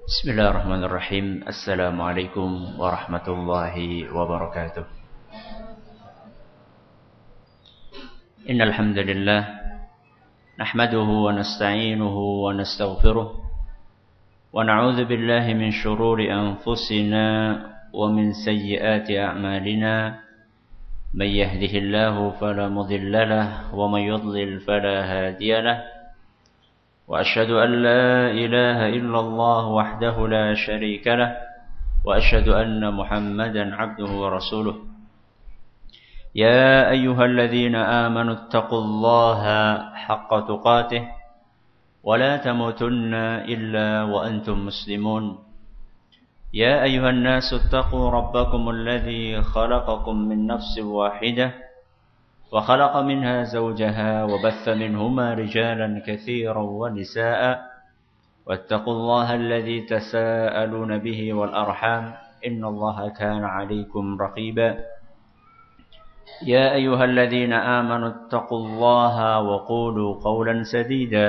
Bismillahirrahmanirrahim. Assalamualaikum warahmatullahi wabarakatuh. Innal hamdalillah nahmaduhu wa nasta'inuhu wa nastaghfiruh wa na'udzu billahi min shururi anfusina wa min sayyiati a'malina. Man yahdihillahu fala mudilla lahu wa man yudlil fala hadiya lahu. وأشهد أن لا إله إلا الله وحده لا شريك له وأشهد أن محمدا عبده ورسوله يا أيها الذين آمنوا اتقوا الله حق تقاته ولا تموتن إلا وأنتم مسلمون يا أيها الناس اتقوا ربكم الذي خلقكم من نفس واحدة وخلق منها زوجها وبث منهما رجالا كثيرا ونساء واتقوا الله الذي تساءلون به والأرحام إن الله كان عليكم رقيبا يا أيها الذين آمنوا اتقوا الله وقولوا قولا سديدا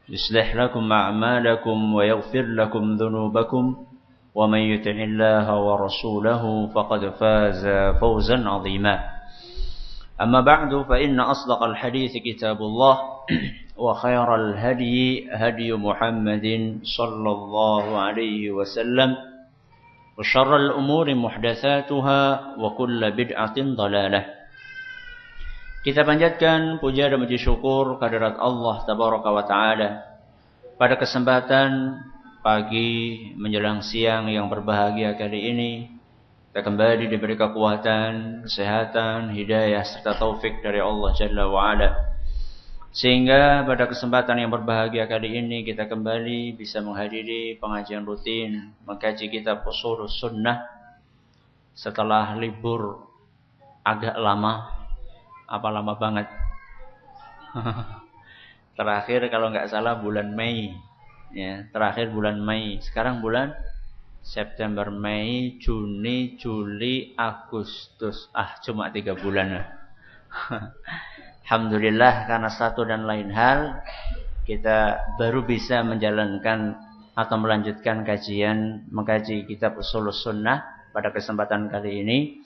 يصلح لكم أعمالكم ويغفر لكم ذنوبكم ومن يطع الله ورسوله فقد فاز فوزا عظيما أما بعد فإن أصدق الحديث كتاب الله وخير الهدي هدي محمد صلى الله عليه وسلم وشر الأمور محدثاتها وكل بدعة ضلالة. Kita panjatkan puja dan puji syukur kehadirat Allah Tabaraka wa Ta'ala pada kesempatan pagi menjelang siang yang berbahagia kali ini. Kita kembali diberi kekuatan, kesehatan, hidayah serta taufik dari Allah Jalla wa'ala. Sehingga pada kesempatan yang berbahagia kali ini kita kembali bisa menghadiri pengajian rutin mengkaji kitab Ushulus Sunnah setelah libur agak lama. Apa lama banget? Terakhir kalau nggak salah bulan Mei. Ya, terakhir bulan Mei. Sekarang bulan September, Mei, Juni, Juli, Agustus. Cuma 3 bulan. Alhamdulillah karena satu dan lain hal kita baru bisa menjalankan atau melanjutkan kajian mengkaji kitab Ushulus Sunnah pada kesempatan kali ini.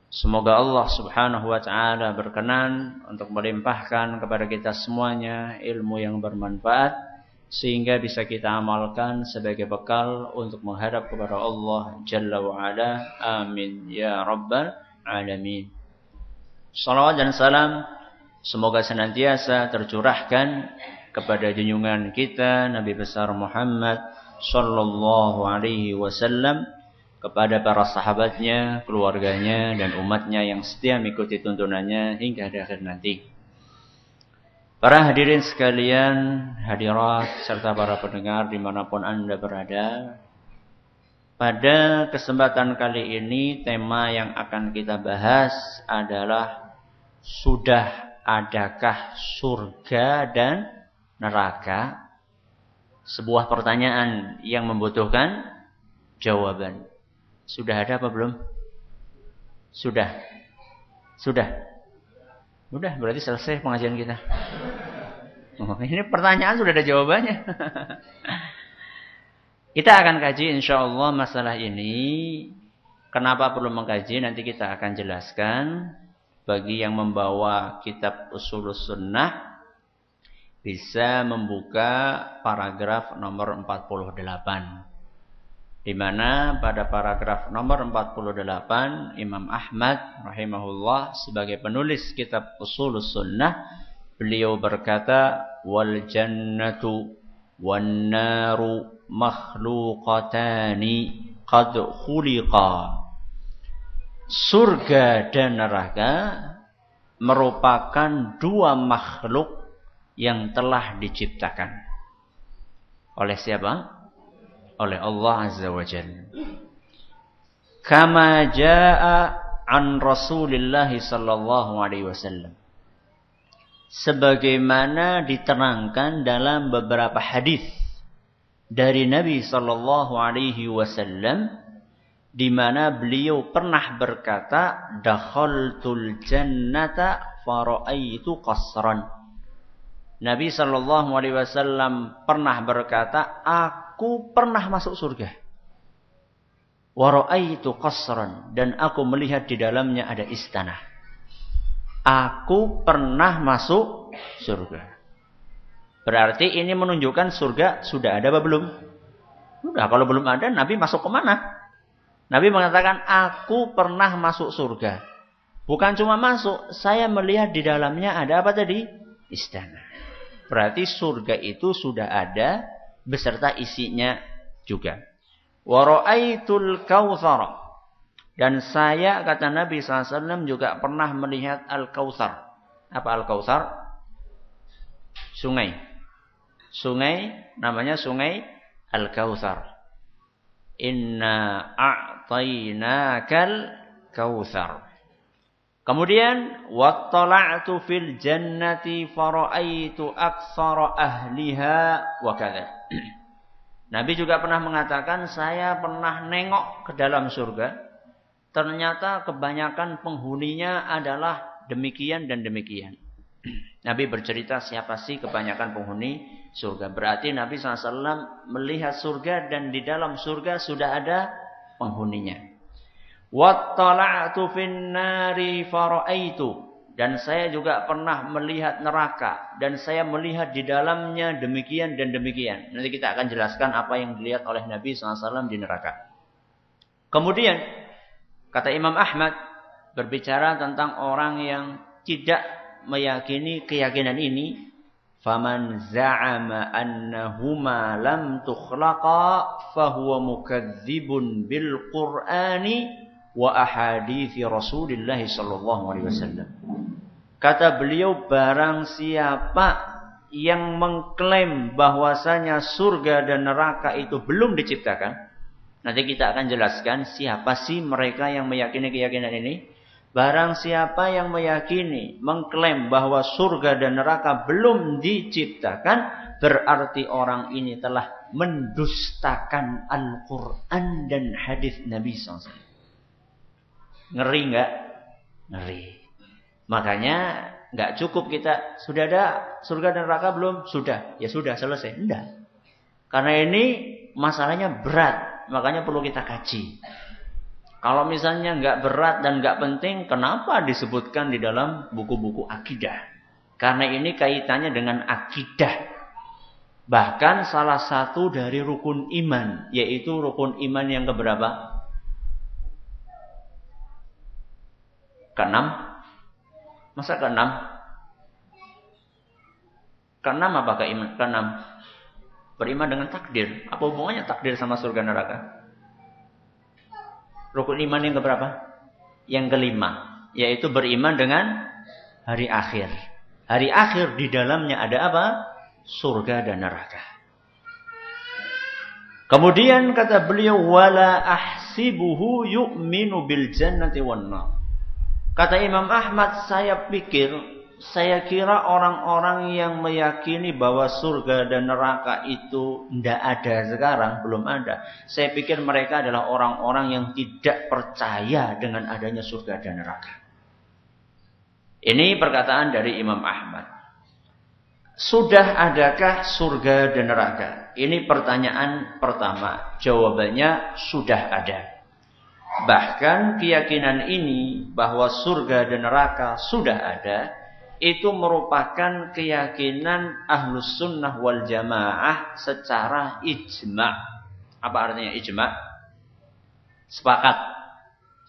Semoga Allah Subhanahu wa Ta'ala berkenan untuk melimpahkan kepada kita semuanya ilmu yang bermanfaat sehingga bisa kita amalkan sebagai bekal untuk menghadap kepada Allah Jalla wa'ala. Amin ya Rabbal Alamin. Salawat dan salam semoga senantiasa tercurahkan kepada junjungan kita Nabi besar Muhammad sallallahu alaihi wasallam, kepada para sahabatnya, keluarganya dan umatnya yang setia mengikuti tuntunannya hingga akhir nanti. Para hadirin sekalian, hadirat serta para pendengar dimanapun Anda berada, pada kesempatan kali ini tema yang akan kita bahas adalah sudah adakah surga dan neraka? Sebuah pertanyaan yang membutuhkan jawaban. Sudah ada apa belum? Sudah. Udah, berarti selesai pengajian kita. Ini pertanyaan sudah ada jawabannya. Kita akan kaji insyaallah masalah ini. Kenapa perlu mengkaji? Nanti kita akan jelaskan. Bagi yang membawa kitab Ushulus Sunnah bisa membuka paragraf nomor 48. Di mana pada paragraf nomor 48 Imam Ahmad rahimahullah sebagai penulis kitab Ushulus Sunnah, beliau berkata, wal jannatu wan naru makhluqatani qad khuliqa. Surga dan neraka merupakan dua makhluk yang telah diciptakan. Oleh siapa? Oleh Allah Azza wa Jalla. Kama jaa an Rasulillah sallallahu alaihi wasallam. Sebagaimana diterangkan dalam beberapa hadis dari Nabi sallallahu alaihi wasallam, di mana beliau pernah berkata, dakhaltul jannata fara'aitu qasran. Nabi sallallahu alaihi wasallam pernah berkata, aku pernah masuk surga. Wa ra'aitu qasran, dan aku melihat di dalamnya ada istana. Aku pernah masuk surga. Berarti ini menunjukkan surga sudah ada apa belum? Sudah, kalau belum ada, Nabi masuk kemana? Nabi mengatakan, aku pernah masuk surga. Bukan cuma masuk, saya melihat di dalamnya ada apa tadi? Istana. Berarti surga itu sudah ada beserta isinya juga. Wa ra'aitul kautsar. Dan saya, kata Nabi SAW, juga pernah melihat Al-Kautsar. Apa Al-Kautsar? Sungai. Sungai, namanya Sungai Al-Kautsar. Inna a'tainakal kautsar. Kemudian wattala'tu fil jannati fara'aitu aktsara ahliha wa kadza. Nabi juga pernah mengatakan, saya pernah nengok ke dalam surga. Ternyata kebanyakan penghuninya adalah demikian dan demikian. Nabi bercerita siapa sih kebanyakan penghuni surga. Berarti Nabi SAW melihat surga dan di dalam surga sudah ada penghuninya. Wattala'tu fin nari fara'aitu. Dan saya juga pernah melihat neraka. Dan saya melihat di dalamnya demikian dan demikian. Nanti kita akan jelaskan apa yang dilihat oleh Nabi SAW di neraka. Kemudian, kata Imam Ahmad, berbicara tentang orang yang tidak meyakini keyakinan ini. Faman za'ama annahuma lam tukhlaqa fahuwa mukadzibun bil Qur'ani wa ahadithi Rasulillah sallallahu alaihi wasallam. Kata beliau, barang siapa yang mengklaim bahwasanya surga dan neraka itu belum diciptakan, nanti kita akan jelaskan siapa sih mereka yang meyakini keyakinan ini. Barang siapa yang meyakini, mengklaim bahwa surga dan neraka belum diciptakan, berarti orang ini telah mendustakan Al-Quran dan hadis Nabi SAW. Ngeri nggak? Ngeri. Makanya nggak cukup kita sudah ada surga dan neraka belum? Sudah, ya sudah selesai. Enggak. Karena ini masalahnya berat, makanya perlu kita kaji. Kalau misalnya nggak berat dan nggak penting, kenapa disebutkan di dalam buku-buku akidah? Karena ini kaitannya dengan akidah. Bahkan salah satu dari rukun iman, yaitu rukun iman yang keberapa? Keenam? Masa keenam? Keenam apa keenam? Beriman dengan takdir. Apa hubungannya takdir sama surga neraka? Rukun iman yang keberapa? Yang kelima, yaitu beriman dengan hari akhir. Hari akhir di dalamnya ada apa? Surga dan neraka. Kemudian kata beliau, wala ahsibuhu yu'minu bil jannati wan nar. Kata Imam Ahmad, saya kira orang-orang yang meyakini bahwa surga dan neraka itu tidak ada sekarang, belum ada. Saya pikir mereka adalah orang-orang yang tidak percaya dengan adanya surga dan neraka. Ini perkataan dari Imam Ahmad. Sudah adakah surga dan neraka? Ini pertanyaan pertama. Jawabannya sudah ada. Bahkan keyakinan ini bahwa surga dan neraka sudah ada, itu merupakan keyakinan Ahlus Sunnah wal Jamaah secara ijma'. Apa artinya ijma'? Sepakat.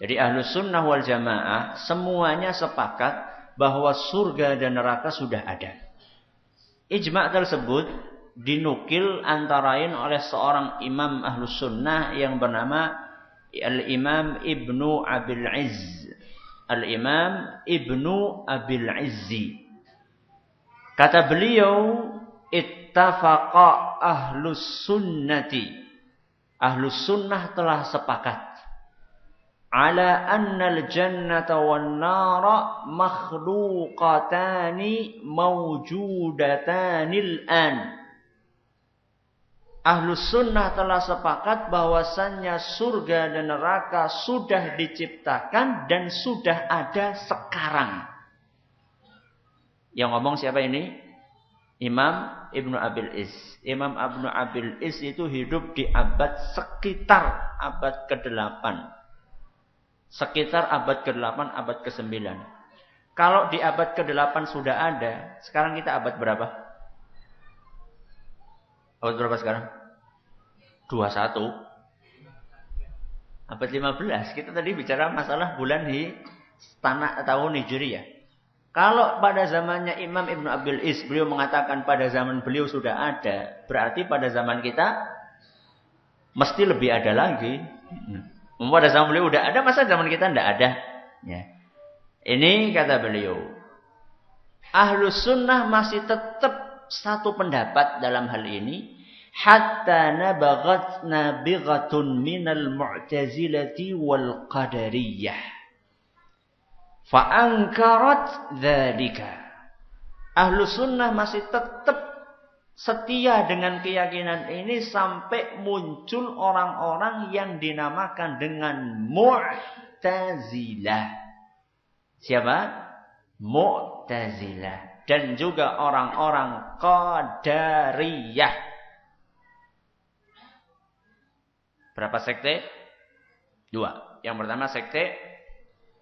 Jadi Ahlus Sunnah wal Jamaah semuanya sepakat bahwa surga dan neraka sudah ada. Ijma' tersebut dinukil antara lain oleh seorang imam Ahlus Sunnah yang bernama Al-Imam Ibnu Abil Izz. Al-Imam Ibnu Abil Izzi. Kata beliau, ittafaqa ahlus sunnati. Ahlus sunnah telah sepakat. Ala annal jannata wan nara makhluqatani mawjudatanil an. Ahlus sunnah telah sepakat bahwasannya surga dan neraka sudah diciptakan dan sudah ada sekarang. Yang ngomong siapa ini? Imam Ibnu Abil Is. Imam Ibnu Abil Is itu hidup di sekitar abad ke-8. Sekitar abad ke-8, abad ke-9. Kalau di abad ke-8 sudah ada, sekarang kita abad berapa? Abad berapa sekarang? 21. Abad 15. Kita tadi bicara masalah bulan di tanah tahun Hijriyah. Kalau pada zamannya Imam Ibnu Abil Is, beliau mengatakan pada zaman beliau sudah ada, berarti pada zaman kita mesti lebih ada lagi. Pada zaman beliau udah ada, masa zaman kita tidak ada? Ya. Ini kata beliau, Ahlus Sunnah masih tetap satu pendapat dalam hal ini, hatta nabaghat nabighatun minal mu'tazilati wal qadariyah. Fa'angkarat dzalika. Ahlus Sunnah masih tetap setia dengan keyakinan ini sampai muncul orang-orang yang dinamakan dengan Mu'tazilah. Siapa? Mu'tazilah. Dan juga orang-orang Qadariyah. Berapa sekte? 2. Yang pertama sekte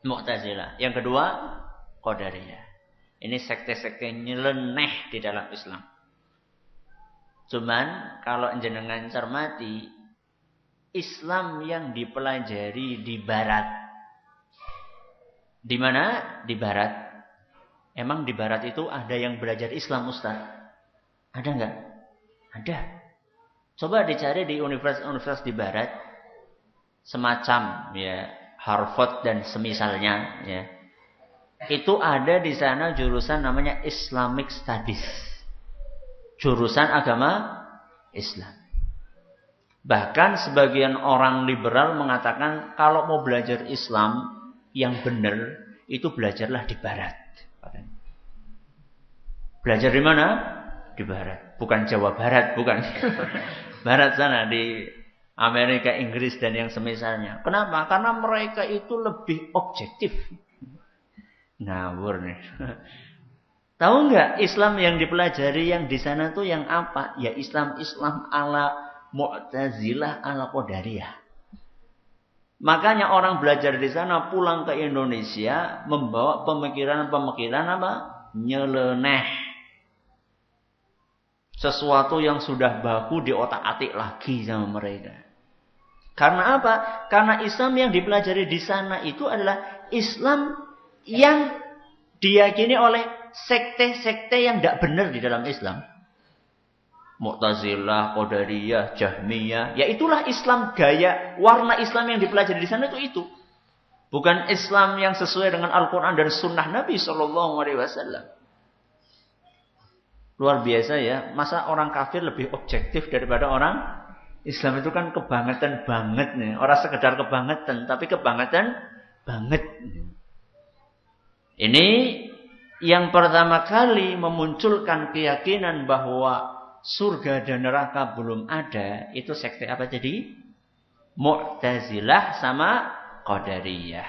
Mu'tazilah. Yang kedua, Qadariyah. Ini sekte-sekte nyeleneh di dalam Islam. Cuman, kalau jenengan cermati, Islam yang dipelajari di Barat. Di mana? Di Barat. Emang di Barat itu ada yang belajar Islam, Ustaz? Ada enggak? Ada. Coba dicari di universitas di Barat. Semacam, ya, Harvard dan semisalnya, ya. Itu ada di sana jurusan namanya Islamic Studies. Jurusan agama Islam. Bahkan sebagian orang liberal mengatakan kalau mau belajar Islam yang benar, itu belajarlah di Barat. Belajar di mana? Di Barat. Bukan Jawa Barat, bukan. Barat sana di Amerika, Inggris, dan yang semisalnya. Kenapa? Karena mereka itu lebih objektif. Ngawur nih. Tahu nggak Islam yang dipelajari yang di sana tuh yang apa? Ya Islam ala Mu'tazilah ala Qadariyah. Makanya orang belajar di sana pulang ke Indonesia membawa pemikiran-pemikiran apa? Nyeleneh. Sesuatu yang sudah baku di otak-atik lagi sama mereka. Karena apa? Karena Islam yang dipelajari di sana itu adalah Islam yang diyakini oleh sekte-sekte yang tidak benar di dalam Islam. Mu'tazilah, Qadariyah, Jahmiyah. Ya itulah Islam gaya, warna Islam yang dipelajari di sana itu. Bukan Islam yang sesuai dengan Al-Quran dan Sunnah Nabi SAW. Luar biasa ya. Masa orang kafir lebih objektif daripada orang Islam? Itu kan kebangetan banget nih. Orang sekedar kebangetan, tapi kebangetan banget. Ini yang pertama kali memunculkan keyakinan bahwa surga dan neraka belum ada. Itu sekte apa jadi? Mu'tazilah sama Qadariyah.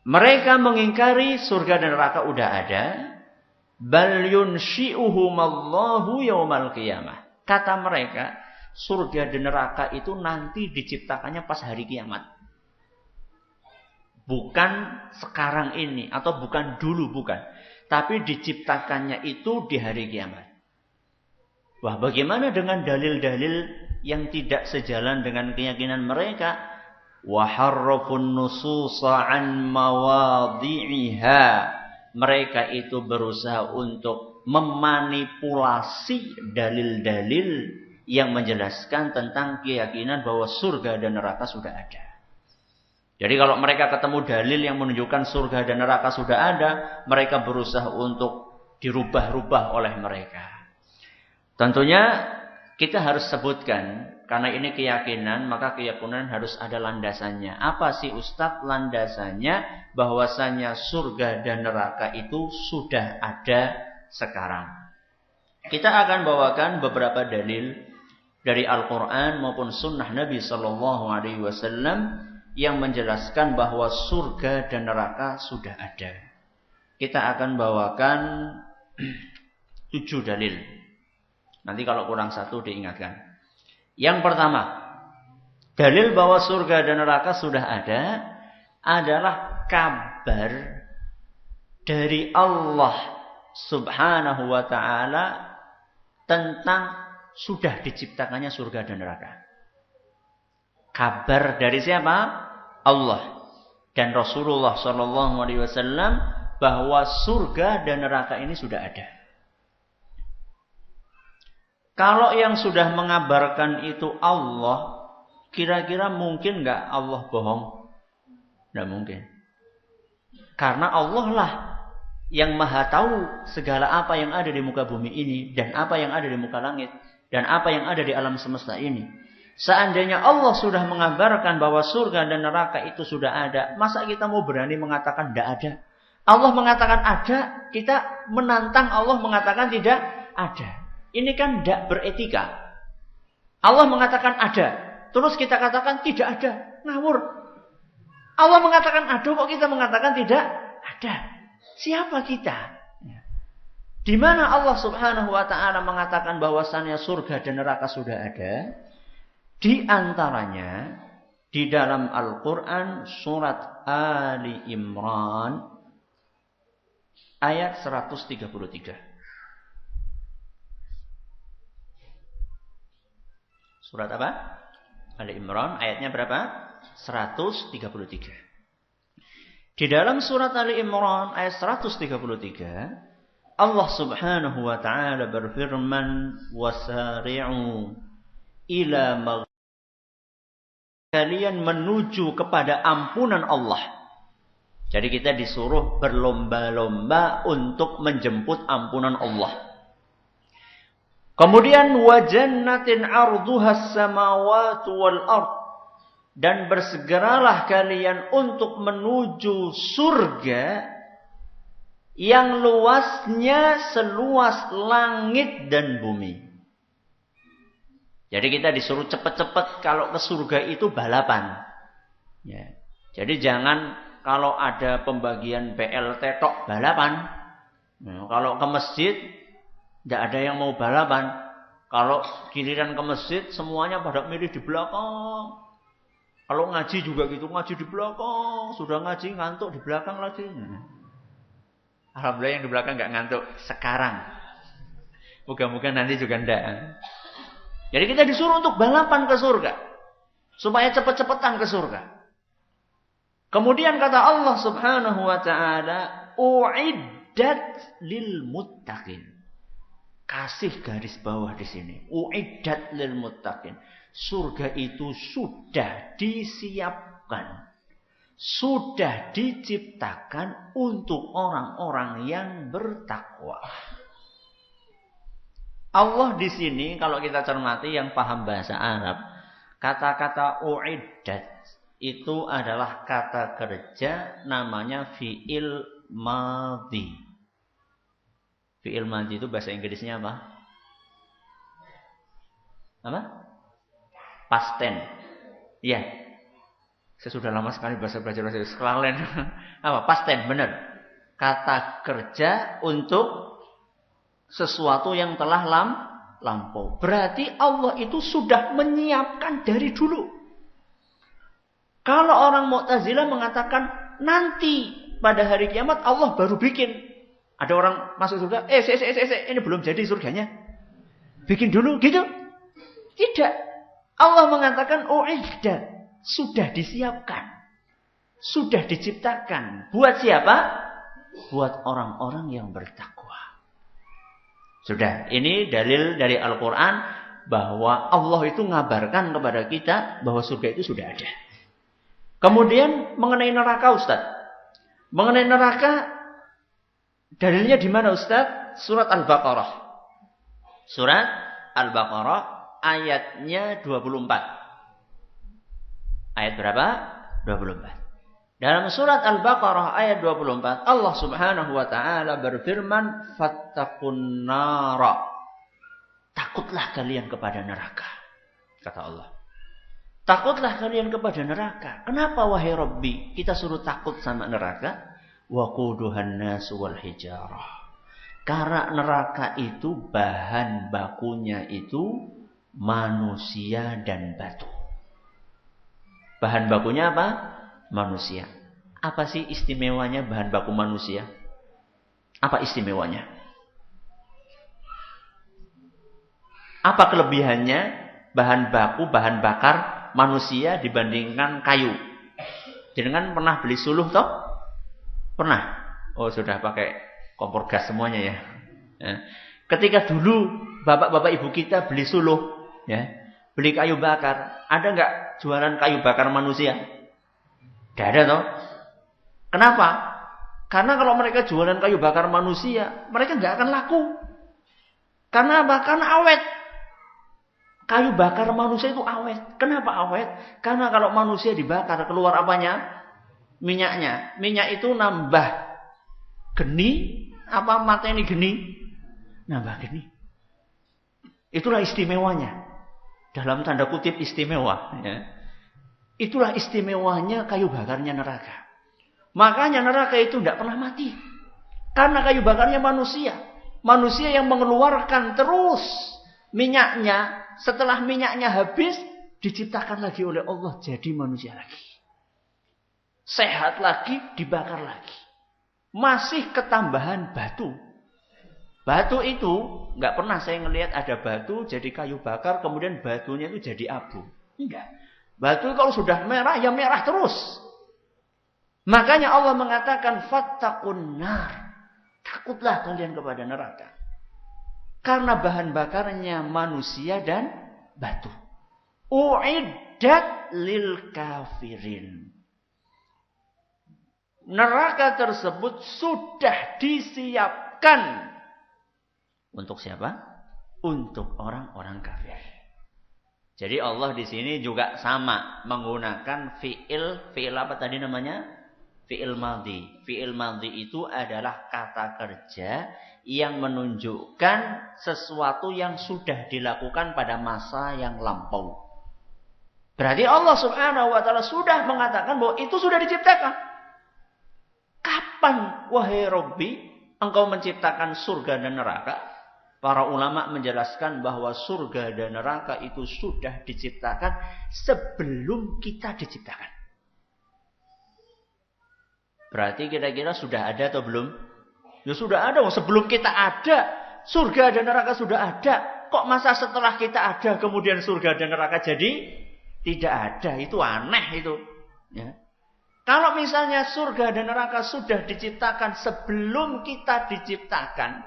Mereka mengingkari surga dan neraka udah ada. Bal yunshi'uhumallahu yaumal qiyamah. Kata mereka, surga dan neraka itu nanti diciptakannya pas hari kiamat. Bukan sekarang ini, atau bukan dulu, bukan. Tapi diciptakannya itu di hari kiamat. Wah, bagaimana dengan dalil-dalil yang tidak sejalan dengan keyakinan mereka? Wa harrafun nususa an mawadhi'iha. Mereka itu berusaha untuk memanipulasi dalil-dalil yang menjelaskan tentang keyakinan bahwa surga dan neraka sudah ada. Jadi kalau mereka ketemu dalil yang menunjukkan surga dan neraka sudah ada, mereka berusaha untuk dirubah-rubah oleh mereka. Tentunya kita harus sebutkan, karena ini keyakinan, maka keyakinan harus ada landasannya. Apa sih Ustadz landasannya? Bahwasanya surga dan neraka itu sudah ada sekarang. Kita akan bawakan beberapa dalil dari Al-Quran maupun Sunnah Nabi SAW yang menjelaskan bahwa surga dan neraka sudah ada. Kita akan bawakan 7 dalil. Nanti kalau kurang 1 diingatkan. Yang pertama, dalil bahwa surga dan neraka sudah ada adalah kabar dari Allah Subhanahu wa ta'ala tentang sudah diciptakannya surga dan neraka. Kabar dari siapa? Allah dan Rasulullah sallallahu alaihi wasallam bahwa surga dan neraka ini sudah ada. Kalau yang sudah mengabarkan itu Allah, kira-kira mungkin nggak Allah bohong? Nggak mungkin. Karena Allah lah yang maha tahu segala apa yang ada di muka bumi ini, dan apa yang ada di muka langit, dan apa yang ada di alam semesta ini. Seandainya Allah sudah mengabarkan bahwa surga dan neraka itu sudah ada, masa kita mau berani mengatakan tidak ada? Allah mengatakan ada, kita menantang Allah mengatakan tidak ada. Ini kan tidak beretika. Allah mengatakan ada, terus kita katakan tidak ada. Ngawur. Allah mengatakan ada, kok kita mengatakan tidak ada. Siapa kita? Di mana Allah Subhanahu wa ta'ala mengatakan bahwasannya surga dan neraka sudah ada? Di antaranya di dalam Al-Quran surat Ali Imran ayat 133. Surat apa? Ali Imran ayatnya berapa? 133. Di dalam surat Ali Imran ayat 133, Allah Subhanahu wa ta'ala berfirman, "Wasari'u ila kalian menuju kepada ampunan Allah." Jadi kita disuruh berlomba-lomba untuk menjemput ampunan Allah. Kemudian wa jannatin 'arduhas samawati wal ard, dan bersegeralah kalian untuk menuju surga yang luasnya seluas langit dan bumi. Jadi kita disuruh cepat-cepat kalau ke surga itu balapan. Ya. Jadi jangan kalau ada pembagian BLT tok balapan. Nah, kalau ke masjid tidak ada yang mau balapan. Kalau giliran ke masjid semuanya pada milih di belakang. Kalau ngaji juga gitu, ngaji di belakang. Sudah ngaji ngantuk di belakang lagi. Alhamdulillah yang di belakang nggak ngantuk sekarang. Moga-moga nanti juga enggak. Jadi kita disuruh untuk balapan ke surga. Supaya cepat-cepatan ke surga. Kemudian kata Allah Subhanahu wa ta'ala, u'iddat lil muttaqin. Kasih garis bawah di sini. U'iddat lil muttaqin. Surga itu sudah disiapkan. Sudah diciptakan untuk orang-orang yang bertakwa. Allah di sini kalau kita cermati yang paham bahasa Arab, kata-kata u'iddat itu adalah kata kerja namanya fi'il madhi. Fi'il madhi itu bahasa Inggrisnya apa? Apa? Past tense. Iya. Saya sudah lama sekali belajar bahasa Inggris. Apa? Past tense, benar. Kata kerja untuk sesuatu yang telah lampau. Berarti Allah itu sudah menyiapkan dari dulu. Kalau orang Mu'tazilah mengatakan nanti pada hari kiamat Allah baru bikin. Ada orang masuk surga, ini belum jadi surganya. Bikin dulu gitu. Tidak. Allah mengatakan u'iddat. Sudah disiapkan. Sudah diciptakan. Buat siapa? Buat orang-orang yang bertakwa. Sudah. Ini dalil dari Al-Quran bahwa Allah itu ngabarkan kepada kita bahwa surga itu sudah ada. Kemudian mengenai neraka, Ustaz. Mengenai neraka, dalilnya di mana, Ustaz? Surat Al-Baqarah. Surat Al-Baqarah ayatnya 24. Ayat berapa? 24. Dalam surat Al-Baqarah ayat 24, Allah Subhanahu wa taala berfirman, "Fattaqun nara." Takutlah kalian kepada neraka. Kata Allah. Takutlah kalian kepada neraka. Kenapa wahai Rabbi kita suruh takut sama neraka? Waquduhan nasu wal hijarah. Karena neraka itu bahan bakunya itu manusia dan batu. Bahan bakunya apa? Manusia. Apa sih istimewanya bahan baku manusia? Apa istimewanya? Apa kelebihannya bahan baku, bahan bakar manusia dibandingkan kayu? Jenengan pernah beli suluh toh? Pernah? Oh sudah pakai kompor gas semuanya ya. Ketika dulu bapak-bapak ibu kita beli suluh, ya, beli kayu bakar, ada nggak jualan kayu bakar manusia? Gak ada toh? Kenapa? Karena kalau mereka jualan kayu bakar manusia, mereka nggak akan laku. Karena apa? Karena awet. Kayu bakar manusia itu awet. Kenapa awet? Karena kalau manusia dibakar, keluar apanya? Minyaknya. Minyak itu nambah geni, apa mateni geni? Nambah geni. Itulah istimewanya. Dalam tanda kutip istimewa. Ya. Itulah istimewanya kayu bakarnya neraka. Makanya neraka itu tidak pernah mati. Karena kayu bakarnya manusia. Manusia yang mengeluarkan terus minyaknya. Setelah minyaknya habis, diciptakan lagi oleh Allah jadi manusia lagi. Sehat lagi, dibakar lagi. Masih ketambahan batu. Batu itu, nggak pernah saya ngelihat ada batu jadi kayu bakar, kemudian batunya itu jadi abu. Enggak. Batu kalau sudah merah, ya merah terus. Makanya Allah mengatakan, fattaqun nar. Takutlah kalian kepada neraka. Karena bahan bakarnya manusia dan batu. Uiddat lil kafirin. Neraka tersebut sudah disiapkan. Untuk siapa? Untuk orang-orang kafir. Jadi Allah di sini juga sama menggunakan fi'il apa tadi namanya? Fi'il madhi. Fi'il madhi itu adalah kata kerja yang menunjukkan sesuatu yang sudah dilakukan pada masa yang lampau. Berarti Allah Subhanahu wa taala sudah mengatakan bahwa itu sudah diciptakan. Kapan wahai Rabbi engkau menciptakan surga dan neraka? Para ulama menjelaskan bahwa surga dan neraka itu sudah diciptakan sebelum kita diciptakan. Berarti kira-kira sudah ada atau belum? Ya sudah ada. Sebelum kita ada, surga dan neraka sudah ada. Kok masa setelah kita ada, kemudian surga dan neraka jadi tidak ada? Itu aneh itu. Ya. Kalau misalnya surga dan neraka sudah diciptakan sebelum kita diciptakan,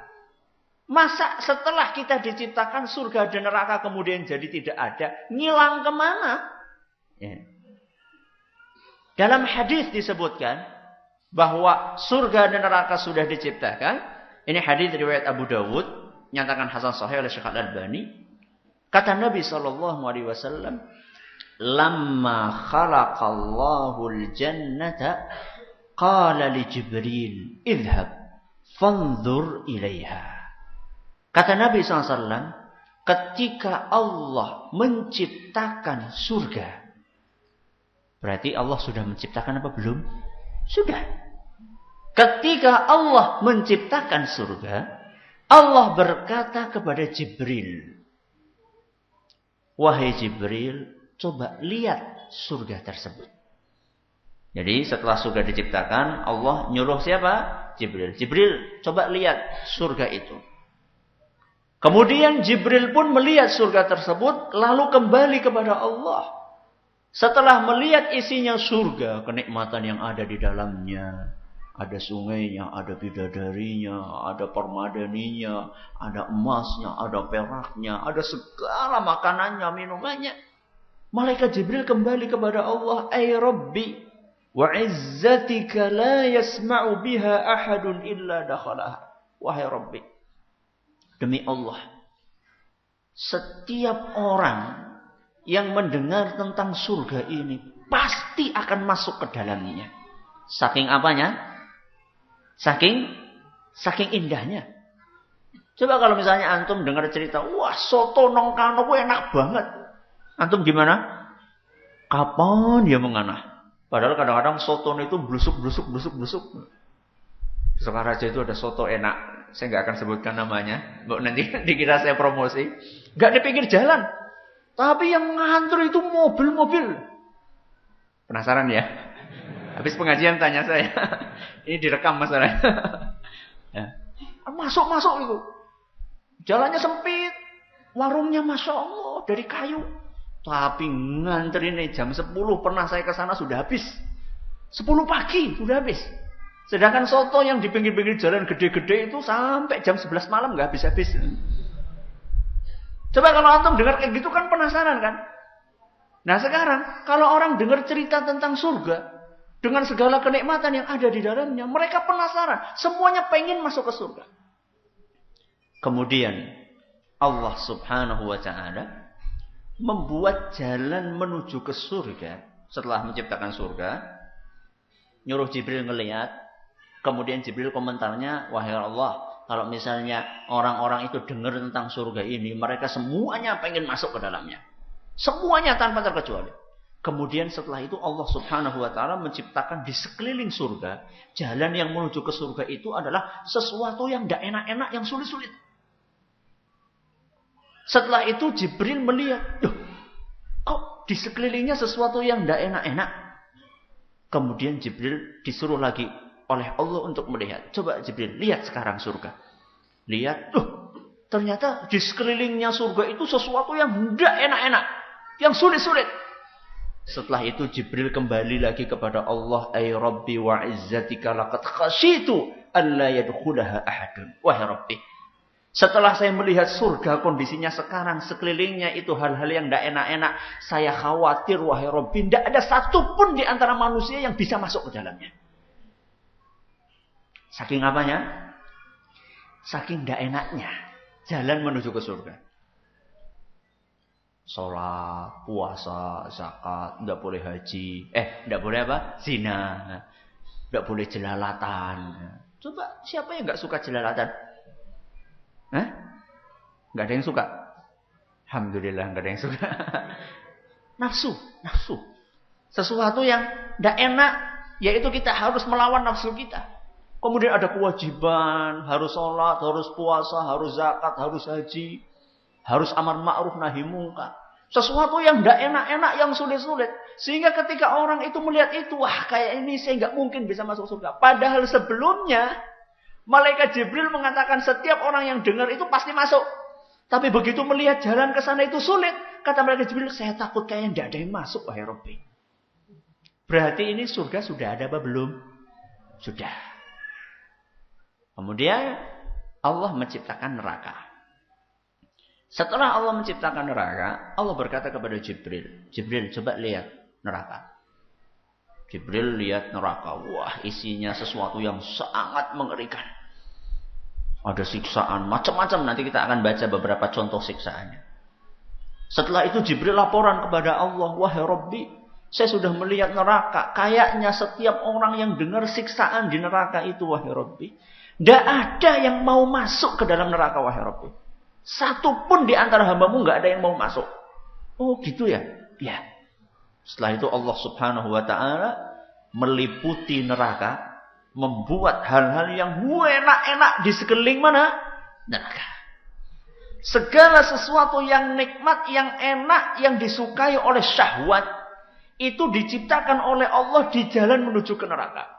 masa setelah kita diciptakan surga dan neraka kemudian jadi tidak ada? Ngilang kemana? Ya. Dalam hadis disebutkan bahwa surga dan neraka sudah diciptakan. Ini hadis riwayat Abu Dawud, nyatakan hasan sahih oleh Syekh Al-Albani. Kata Nabi SAW, "Lamma khalaqallahu al-jannata qala li Jibril, idhhab fanzur ilaiha." Kata Nabi SAW, ketika Allah menciptakan surga, berarti Allah sudah menciptakan apa belum? Sudah. Ketika Allah menciptakan surga, Allah berkata kepada Jibril, "Wahai Jibril, coba lihat surga tersebut." Jadi setelah surga diciptakan, Allah nyuruh siapa? Jibril. Jibril, coba lihat surga itu. Kemudian Jibril pun melihat surga tersebut, lalu kembali kepada Allah. Setelah melihat isinya surga, kenikmatan yang ada di dalamnya, ada sungainya, ada bidadarinya, ada permadaninya, ada emasnya, ada peraknya, ada segala makanannya, minumannya. Malaikat Jibril kembali kepada Allah, "Ay Rabbi, wa izzatika la yasma'u biha ahadun illa dakhalaha." Wahai Rabbi, demi Allah, setiap orang yang mendengar tentang surga ini pasti akan masuk ke dalamnya. Saking apanya? Saking indahnya. Coba kalau misalnya antum dengar cerita, wah soto nong kano enak banget. Antum gimana? Kapan dia menganah? Padahal kadang-kadang soto itu blusuk. Di Sukaraja itu ada soto enak. Saya nggak akan sebutkan namanya. Nanti dikira saya promosi. Nggak di pinggir jalan. Tapi yang ngantri itu mobil-mobil. Penasaran ya? Habis pengajian tanya saya. Ini direkam masalahnya. Ya. Masuk itu. Jalannya sempit. Warungnya Masya Allah dari kayu. Tapi ngantri nih jam 10 pernah saya ke sana sudah habis. 10 pagi sudah habis. Sedangkan soto yang di pinggir-pinggir jalan gede-gede itu sampai jam 11 malam nggak habis-habis. Coba kalau antum dengar kayak gitu kan penasaran kan? Nah sekarang kalau orang dengar cerita tentang surga dengan segala kenikmatan yang ada di dalamnya, mereka penasaran. Semuanya pengen masuk ke surga. Kemudian Allah Subhanahu wa Ta'ala membuat jalan menuju ke surga setelah menciptakan surga. Nyuruh Jibril ngelihat. Kemudian Jibril komentarnya, wahai Allah, kalau misalnya orang-orang itu dengar tentang surga ini, mereka semuanya pengen masuk ke dalamnya. Semuanya tanpa terkecuali. Kemudian setelah itu Allah Subhanahu wa Ta'ala menciptakan di sekeliling surga, jalan yang menuju ke surga itu adalah sesuatu yang tidak enak-enak, yang sulit-sulit. Setelah itu Jibril melihat, kok di sekelilingnya sesuatu yang tidak enak-enak. Kemudian Jibril disuruh lagi oleh Allah untuk melihat. Coba Jibril, lihat sekarang surga. Lihat, ternyata di sekelilingnya surga itu sesuatu yang tidak enak-enak. Yang sulit-sulit. Setelah itu Jibril kembali lagi kepada Allah. Ay Rabbi wa izzatika laqad khasyitu alla yadkhulaha ahadun. Wahai Rabbi, setelah saya melihat surga kondisinya sekarang sekelilingnya itu hal-hal yang tidak enak-enak, saya khawatir wahai Rabbi, tidak ada satupun di antara manusia yang bisa masuk ke dalamnya. Saking apanya? Saking tidak enaknya jalan menuju ke surga. Sholat, puasa, zakat, tidak boleh haji. Tidak boleh apa? Zina. Tidak boleh jelalatan. Coba siapa yang nggak suka jelalatan? Nggak ada yang suka? Alhamdulillah nggak ada yang suka. Nafsu. Sesuatu yang tidak enak, yaitu kita harus melawan nafsu kita. Kemudian ada kewajiban, harus sholat, harus puasa, harus zakat, harus haji, harus amar ma'ruf nahi mungkar. Sesuatu yang tidak enak-enak, yang sulit-sulit. Sehingga ketika orang itu melihat itu, wah kayak ini saya nggak mungkin bisa masuk surga. Padahal sebelumnya, malaikat Jibril mengatakan setiap orang yang dengar itu pasti masuk. Tapi begitu melihat jalan ke sana itu sulit, kata malaikat Jibril, saya takut kayaknya tidak ada yang masuk, wahai Rabbi. Berarti ini surga sudah ada apa belum? Sudah. Kemudian Allah menciptakan neraka. Setelah Allah menciptakan neraka, Allah berkata kepada Jibril, Jibril coba lihat neraka. Jibril lihat neraka, wah isinya sesuatu yang sangat mengerikan. Ada siksaan macam-macam, nanti kita akan baca beberapa contoh siksaannya. Setelah itu Jibril laporan kepada Allah, wahai Rabbi, saya sudah melihat neraka. Kayaknya setiap orang yang dengar siksaan di neraka itu, wahai Rabbi, tidak ada yang mau masuk ke dalam neraka, wahai Rabbi. Satu pun di antara hambamu nggak ada yang mau masuk. Oh gitu ya? Ya. Setelah itu Allah Subhanahu wa Ta'ala meliputi neraka, membuat hal-hal yang enak-enak di sekeliling mana? Neraka. Segala sesuatu yang nikmat, yang enak, yang disukai oleh syahwat, itu diciptakan oleh Allah di jalan menuju ke neraka.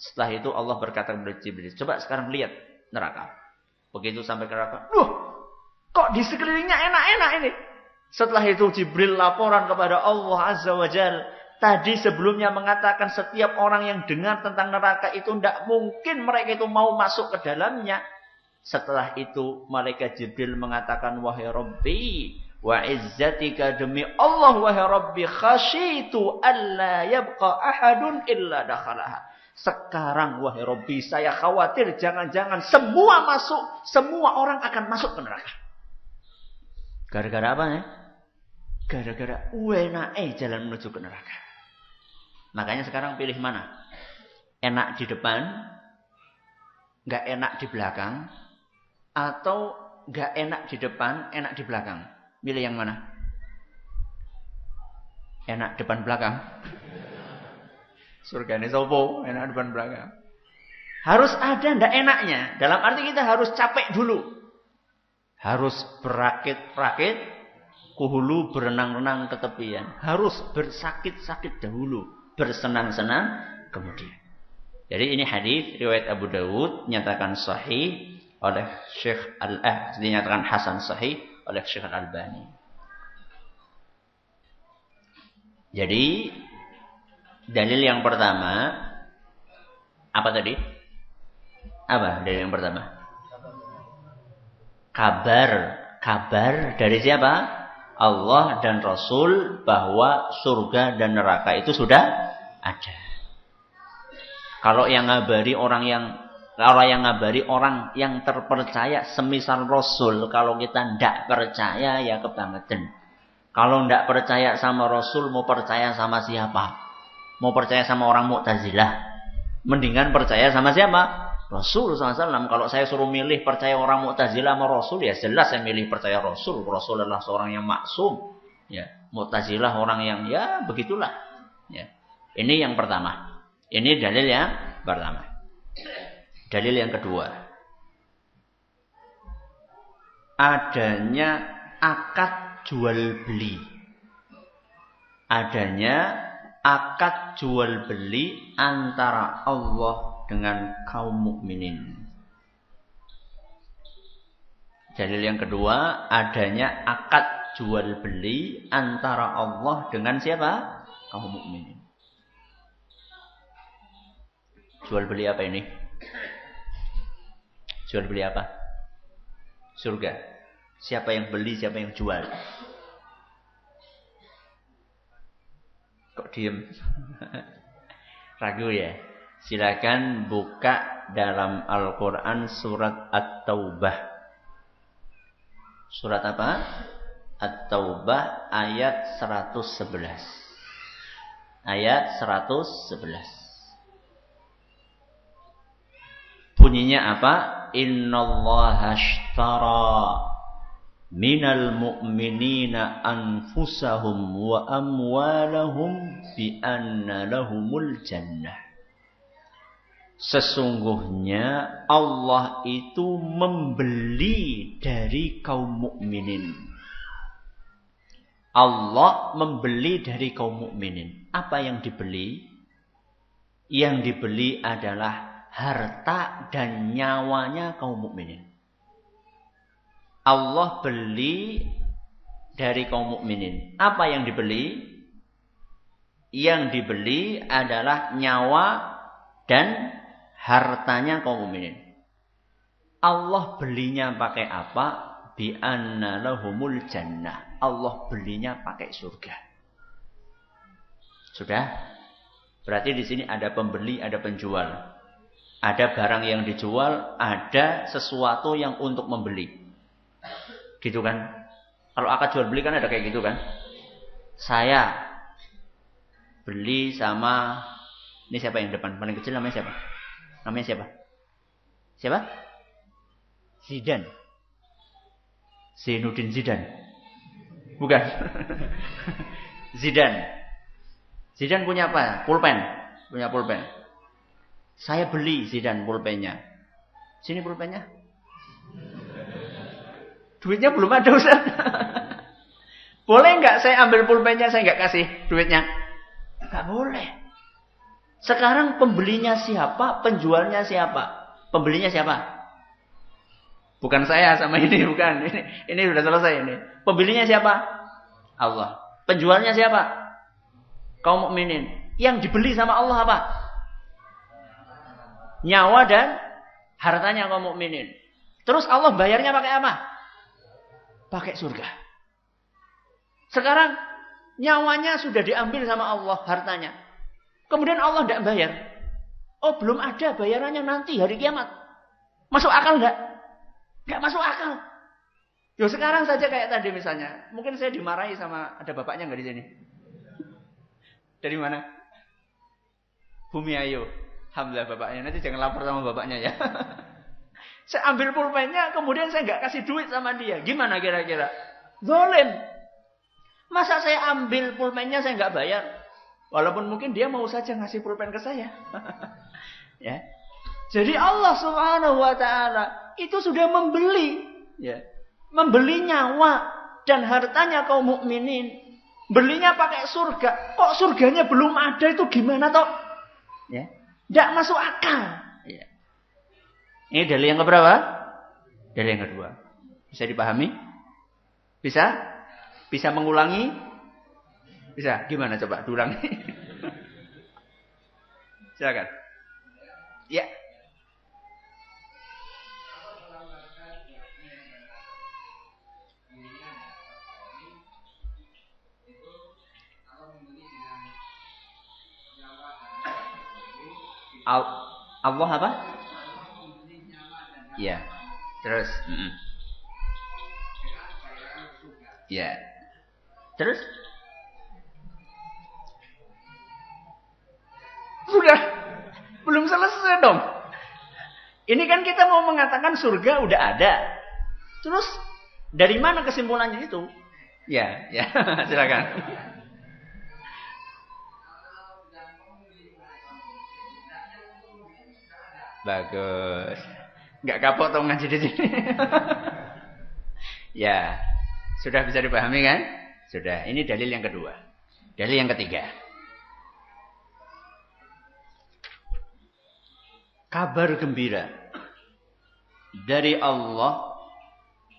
Setelah itu Allah berkata kepada Jibril, coba sekarang lihat neraka. Begitu sampai ke neraka, kok di sekelilingnya enak-enak ini? Setelah itu Jibril laporan kepada Allah Azza wa Jalla. Tadi sebelumnya mengatakan setiap orang yang dengar tentang neraka itu tidak mungkin mereka itu mau masuk ke dalamnya. Setelah itu malaikat Jibril mengatakan, wahai Rabbi, wa izzatika demi Allah, wahai Rabbi, khasyitu alla yabqa ahadun illa dakhalaha. Sekarang wahai Rabbi, saya khawatir jangan-jangan semua orang akan masuk ke neraka. Gara-gara apa ya? Gara-gara enak jalan menuju ke neraka. Makanya sekarang pilih mana? Enak di depan, nggak enak di belakang, atau nggak enak di depan, enak di belakang. Pilih yang mana? Enak depan belakang. Surgane sopo, enak depan belakang. Harus ada ndak enaknya. Dalam arti kita harus capek dulu. Harus berakit-rakit, kuhulu berenang-renang ke tepian. Harus bersakit-sakit dahulu, bersenang-senang kemudian. Jadi ini hadis riwayat Abu Dawud nyatakan sahih oleh dinyatakan hasan sahih oleh Syekh Al-Albani. Jadi dalil yang pertama apa tadi? Apa dalil yang pertama? Kabar dari siapa? Allah dan Rasul bahwa surga dan neraka itu sudah ada. Kalau yang ngabari orang yang terpercaya semisal Rasul, kalau kita ndak percaya ya kebangetan. Kalau ndak percaya sama Rasul, mau percaya sama siapa? Mau percaya sama orang Mu'tazilah? Mendingan percaya sama siapa? Rasul SAW. Kalau saya suruh milih percaya orang Mu'tazilah sama Rasul, ya jelas saya milih percaya Rasul. Rasul adalah seorang yang maksum. Ya, Mu'tazilah orang yang ya begitulah. Ya. Ini yang pertama. Ini dalil yang pertama. Dalil yang kedua. Adanya akad jual beli. Adanya akad jual beli antara Allah dengan kaum mukminin. Dalil yang kedua, adanya akad jual beli antara Allah dengan siapa? Kaum mukminin. Jual beli apa ini? Jual beli apa? Surga. Siapa yang beli, siapa yang jual? Kok diem? Ragu ya? Silakan buka dalam Al-Quran surat At-Taubah. Surat apa? At-Taubah ayat 111. Ayat 111. Bunyinya apa? Innallaha ashtara minal mu'minina anfusahum wa amwalahum bi anna lahumul jannah. Sesungguhnya Allah itu membeli dari kaum mukminin. Allah membeli dari kaum mukminin. Apa yang dibeli? Yang dibeli adalah harta dan nyawanya kaum mukminin. Allah beli dari kaum mukminin. Apa yang dibeli? Yang dibeli adalah nyawa dan hartanya kaum mukminin. Allah belinya pakai apa? Bi anna lahumul jannah. Allah belinya pakai surga. Sudah? Berarti di sini ada pembeli, ada penjual. Ada barang yang dijual, ada sesuatu yang untuk membeli. Gitu kan? Kalau akad jual beli kan ada kayak gitu kan? Saya beli sama, ini siapa yang depan? Paling kecil namanya siapa? Namanya siapa? Siapa? Zidane. Zainuddin Zidane. Bukan. Zidane. Zidane punya apa? Pulpen. Punya pulpen. Saya beli Zidane pulpennya. Sini pulpennya. Duitnya belum ada, Ustaz. Boleh nggak saya ambil pulpennya, saya nggak kasih duitnya? Nggak boleh. Sekarang pembelinya siapa? Penjualnya siapa? Pembelinya siapa? Bukan saya sama ini, bukan. Ini sudah selesai ini. Pembelinya siapa? Allah. Penjualnya siapa? Kaum mukminin. Yang dibeli sama Allah apa? Nyawa dan hartanya kaum mukminin. Terus Allah bayarnya pakai apa? Pakai surga. Sekarang nyawanya sudah diambil sama Allah, hartanya. Kemudian Allah tidak bayar. Oh, belum ada bayarannya nanti hari kiamat. Masuk akal enggak? Enggak masuk akal. Yo sekarang saja kayak tadi misalnya, mungkin saya dimarahi sama ada bapaknya enggak di sini? Dari mana? Bumi Ayu. Alhamdulillah bapaknya. Nanti jangan lapor sama bapaknya ya. Saya ambil pulpennya, kemudian saya nggak kasih duit sama dia. Gimana kira-kira? Zalim. Masa saya ambil pulpennya saya nggak bayar? Walaupun mungkin dia mau saja ngasih pulpen ke saya. Ya. Jadi Allah Subhanahu wa taala itu sudah membeli, ya. Membeli nyawa dan hartanya kaum mukminin. Belinya pakai surga. Kok surganya belum ada, itu gimana toh? Ya. Tidak masuk akal. Ya. Ini dalil yang keberapa? Dalil yang kedua. Bisa dipahami? Bisa? Bisa mengulangi? Bisa? Gimana coba diulangi? Silakan. Ya. Allah apa? Ya. Terus. Ya. Terus? Sudah. Belum selesai dong. Ini kan kita mau mengatakan surga udah ada. Terus dari mana kesimpulannya itu? Ya, ya. Silakan. Bagus. Enggak kapok toh ngaji di sini. Ya. Sudah bisa dipahami kan? Sudah. Ini dalil yang kedua. Dalil yang ketiga. Kabar gembira dari Allah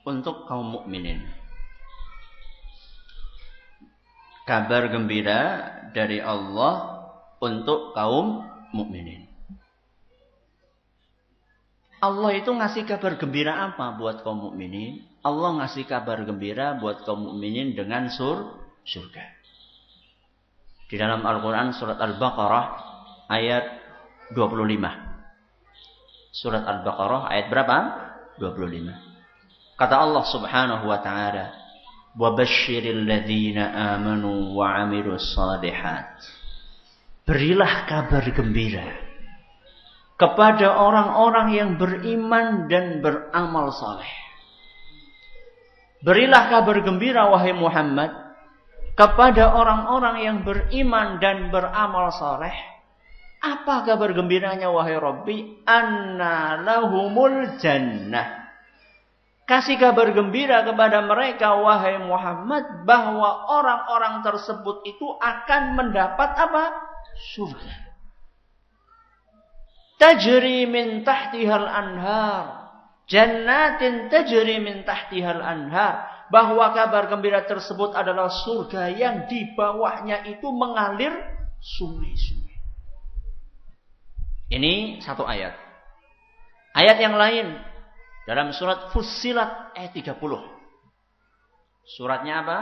untuk kaum mukminin. Kabar gembira dari Allah untuk kaum mukminin. Allah itu ngasih kabar gembira apa buat kaum mukminin? Allah ngasih kabar gembira buat kaum mukminin dengan surga. Di dalam Al-Quran surat Al-Baqarah ayat 25. Surat Al-Baqarah ayat berapa? 25. Kata Allah Subhanahu wa taala, "Wa basyiril ladzina amanu wa 'amilus shalihat." Berilah kabar gembira kepada orang-orang yang beriman dan beramal saleh. Berilah kabar gembira wahai Muhammad kepada orang-orang yang beriman dan beramal saleh. Apa kabar gembiranya wahai Rabbi? Anna lahumul jannah. Kasih kabar gembira kepada mereka wahai Muhammad bahwa orang-orang tersebut itu akan mendapat apa? Surga. Tajri min tahtihal anhar. Jannatin tajri min tahtihal anhar. Bahwa kabar gembira tersebut adalah surga yang di bawahnya itu mengalir sungai-sungai. Ini satu ayat. Ayat yang lain dalam surat Fussilat ayat 30. Suratnya apa?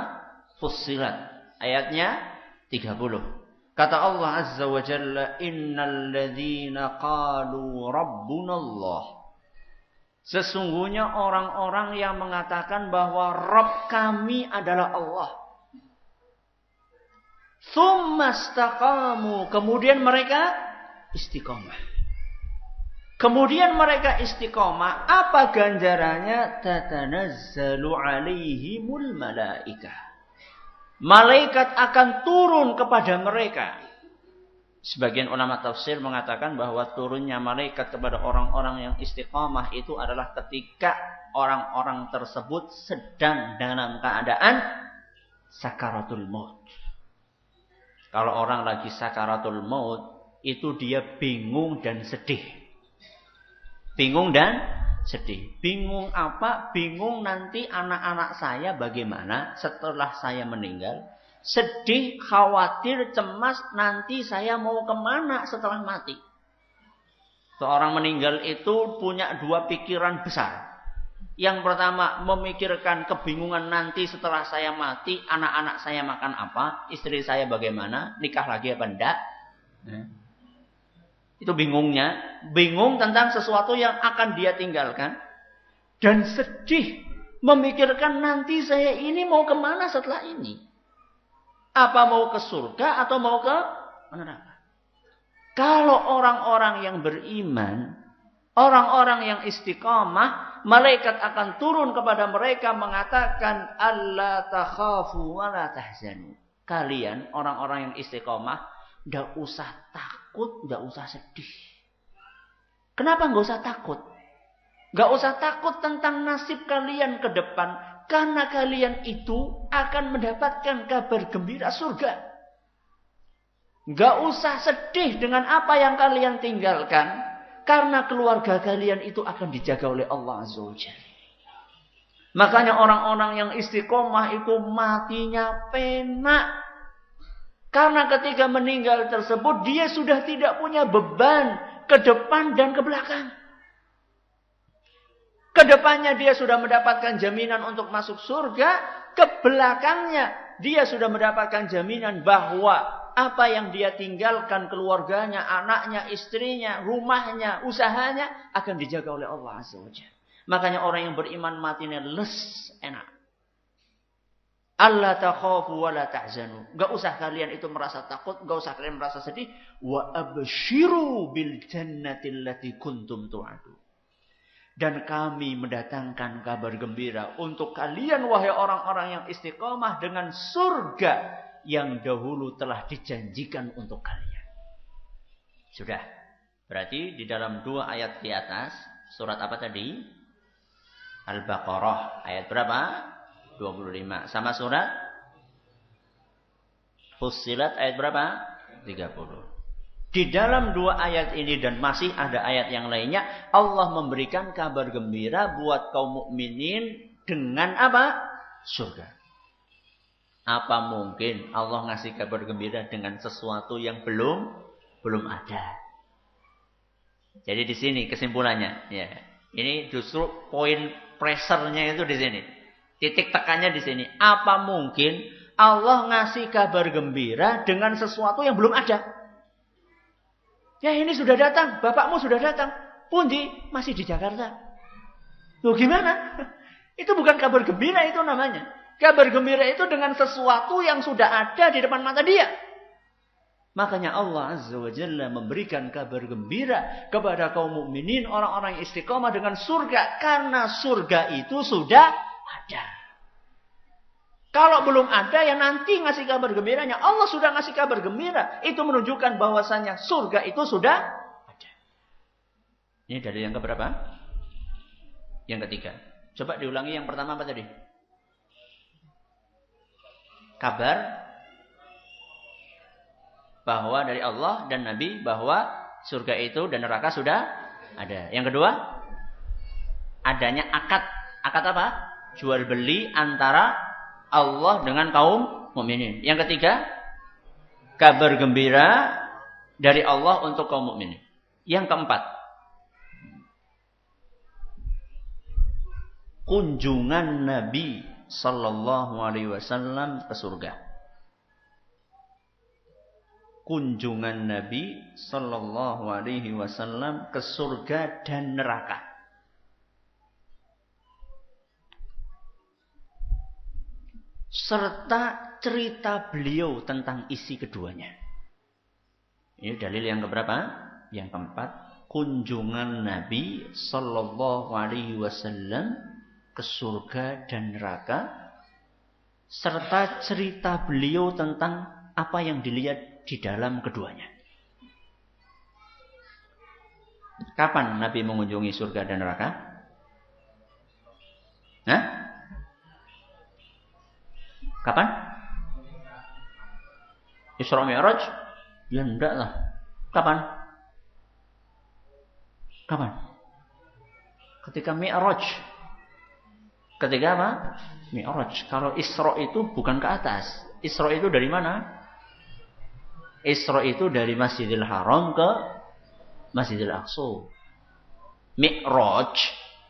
Fussilat. Ayatnya 30. Kata Allah Azza wa Jalla, "Innal ladzina qalu rabbunallah." Sesungguhnya orang-orang yang mengatakan bahwa Rabb kami adalah Allah. Tsumma istaqamu. Kemudian mereka istiqomah. Kemudian mereka istiqomah. Apa ganjarannya? Tatanazzalu alaihimul malaikah. Malaikat akan turun kepada mereka. Sebagian ulama tafsir mengatakan bahwa turunnya malaikat kepada orang-orang yang istiqomah itu adalah ketika orang-orang tersebut sedang dalam keadaan sakaratul maut. Kalau orang lagi sakaratul maut, itu dia bingung dan sedih. Bingung dan sedih. Bingung apa? Bingung nanti anak-anak saya bagaimana setelah saya meninggal. Sedih, khawatir, cemas nanti saya mau kemana setelah mati. Seorang meninggal itu punya dua pikiran besar. Yang pertama memikirkan kebingungan nanti setelah saya mati. Anak-anak saya makan apa? Istri saya bagaimana? Nikah lagi apa enggak? Itu bingungnya. Bingung tentang sesuatu yang akan dia tinggalkan. Dan sedih. Memikirkan nanti saya ini mau kemana setelah ini. Apa mau ke surga atau mau ke neraka. Kalau orang-orang yang beriman. Orang-orang yang istiqamah. Malaikat akan turun kepada mereka mengatakan. Alla takhafu wa la tahzanu. Kalian orang-orang yang istiqamah. Tidak usah takut, tidak usah sedih. Kenapa nggak usah takut? Nggak usah takut tentang nasib kalian ke depan. Karena kalian itu akan mendapatkan kabar gembira surga. Nggak usah sedih dengan apa yang kalian tinggalkan. Karena keluarga kalian itu akan dijaga oleh Allah Azza wa Jalla. Makanya orang-orang yang istiqomah itu matinya penak. Karena ketika meninggal tersebut, dia sudah tidak punya beban ke depan dan ke belakang. Ke depannya dia sudah mendapatkan jaminan untuk masuk surga. Ke belakangnya dia sudah mendapatkan jaminan bahwa apa yang dia tinggalkan, keluarganya, anaknya, istrinya, rumahnya, usahanya akan dijaga oleh Allah Azza wa Jalla. Makanya orang yang beriman matinya enak. Allah takhafu wa la tahzanu. Enggak usah kalian itu merasa takut, enggak usah kalian merasa sedih. Wa abshiru bil jannati allati kuntum tu'adu. Dan kami mendatangkan kabar gembira untuk kalian wahai orang-orang yang istiqamah dengan surga yang dahulu telah dijanjikan untuk kalian. Sudah. Berarti di dalam 2 ayat di atas, surat apa tadi? Al-Baqarah ayat berapa? 25. Sama surat Fussilat ayat berapa? 30. Di dalam 2 ayat ini dan masih ada ayat yang lainnya, Allah memberikan kabar gembira buat kaum mukminin dengan apa? Surga. Apa mungkin Allah ngasih kabar gembira dengan sesuatu yang belum ada? Jadi di sini kesimpulannya, ya. Ini justru poin pressure-nya itu di sini. Titik tekannya di sini. Apa mungkin Allah ngasih kabar gembira dengan sesuatu yang belum ada? Ya ini sudah datang, bapakmu sudah datang. Pundi masih di Jakarta. Loh gimana? Itu bukan kabar gembira itu namanya. Kabar gembira itu dengan sesuatu yang sudah ada di depan mata dia. Makanya Allah Azza wa Jalla memberikan kabar gembira kepada kaum mukminin, orang-orang yang istiqomah dengan surga. Karena surga itu sudah ada. Kalau belum ada, ya nanti ngasih kabar gembiranya. Allah sudah ngasih kabar gembira. Itu menunjukkan bahwasanya surga itu sudah ada. Ini dalil yang keberapa? Yang ketiga. Coba diulangi yang pertama apa tadi? Kabar bahwa dari Allah dan Nabi bahwa surga itu dan neraka sudah ada. Yang kedua, adanya akad. Akad apa? Jual beli antara Allah dengan kaum mukminin. Yang ketiga, kabar gembira dari Allah untuk kaum mukminin. Yang keempat, kunjungan Nabi sallallahu alaihi wasallam ke surga. Kunjungan Nabi sallallahu alaihi wasallam ke surga dan neraka. Serta cerita beliau tentang isi keduanya. Ini dalil yang keberapa? Yang keempat, kunjungan Nabi sallallahu alaihi wasallam ke surga dan neraka serta cerita beliau tentang apa yang dilihat di dalam keduanya. Kapan Nabi mengunjungi surga dan neraka? Hah? Kapan? Isra Mi'raj? Ya enggak lah. Kapan? Kapan? Ketika Mi'raj. Ketika apa? Mi'raj. Kalau Isra itu bukan ke atas. Isra itu dari mana? Isra itu dari Masjidil Haram ke Masjidil Aqsa. Mi'raj,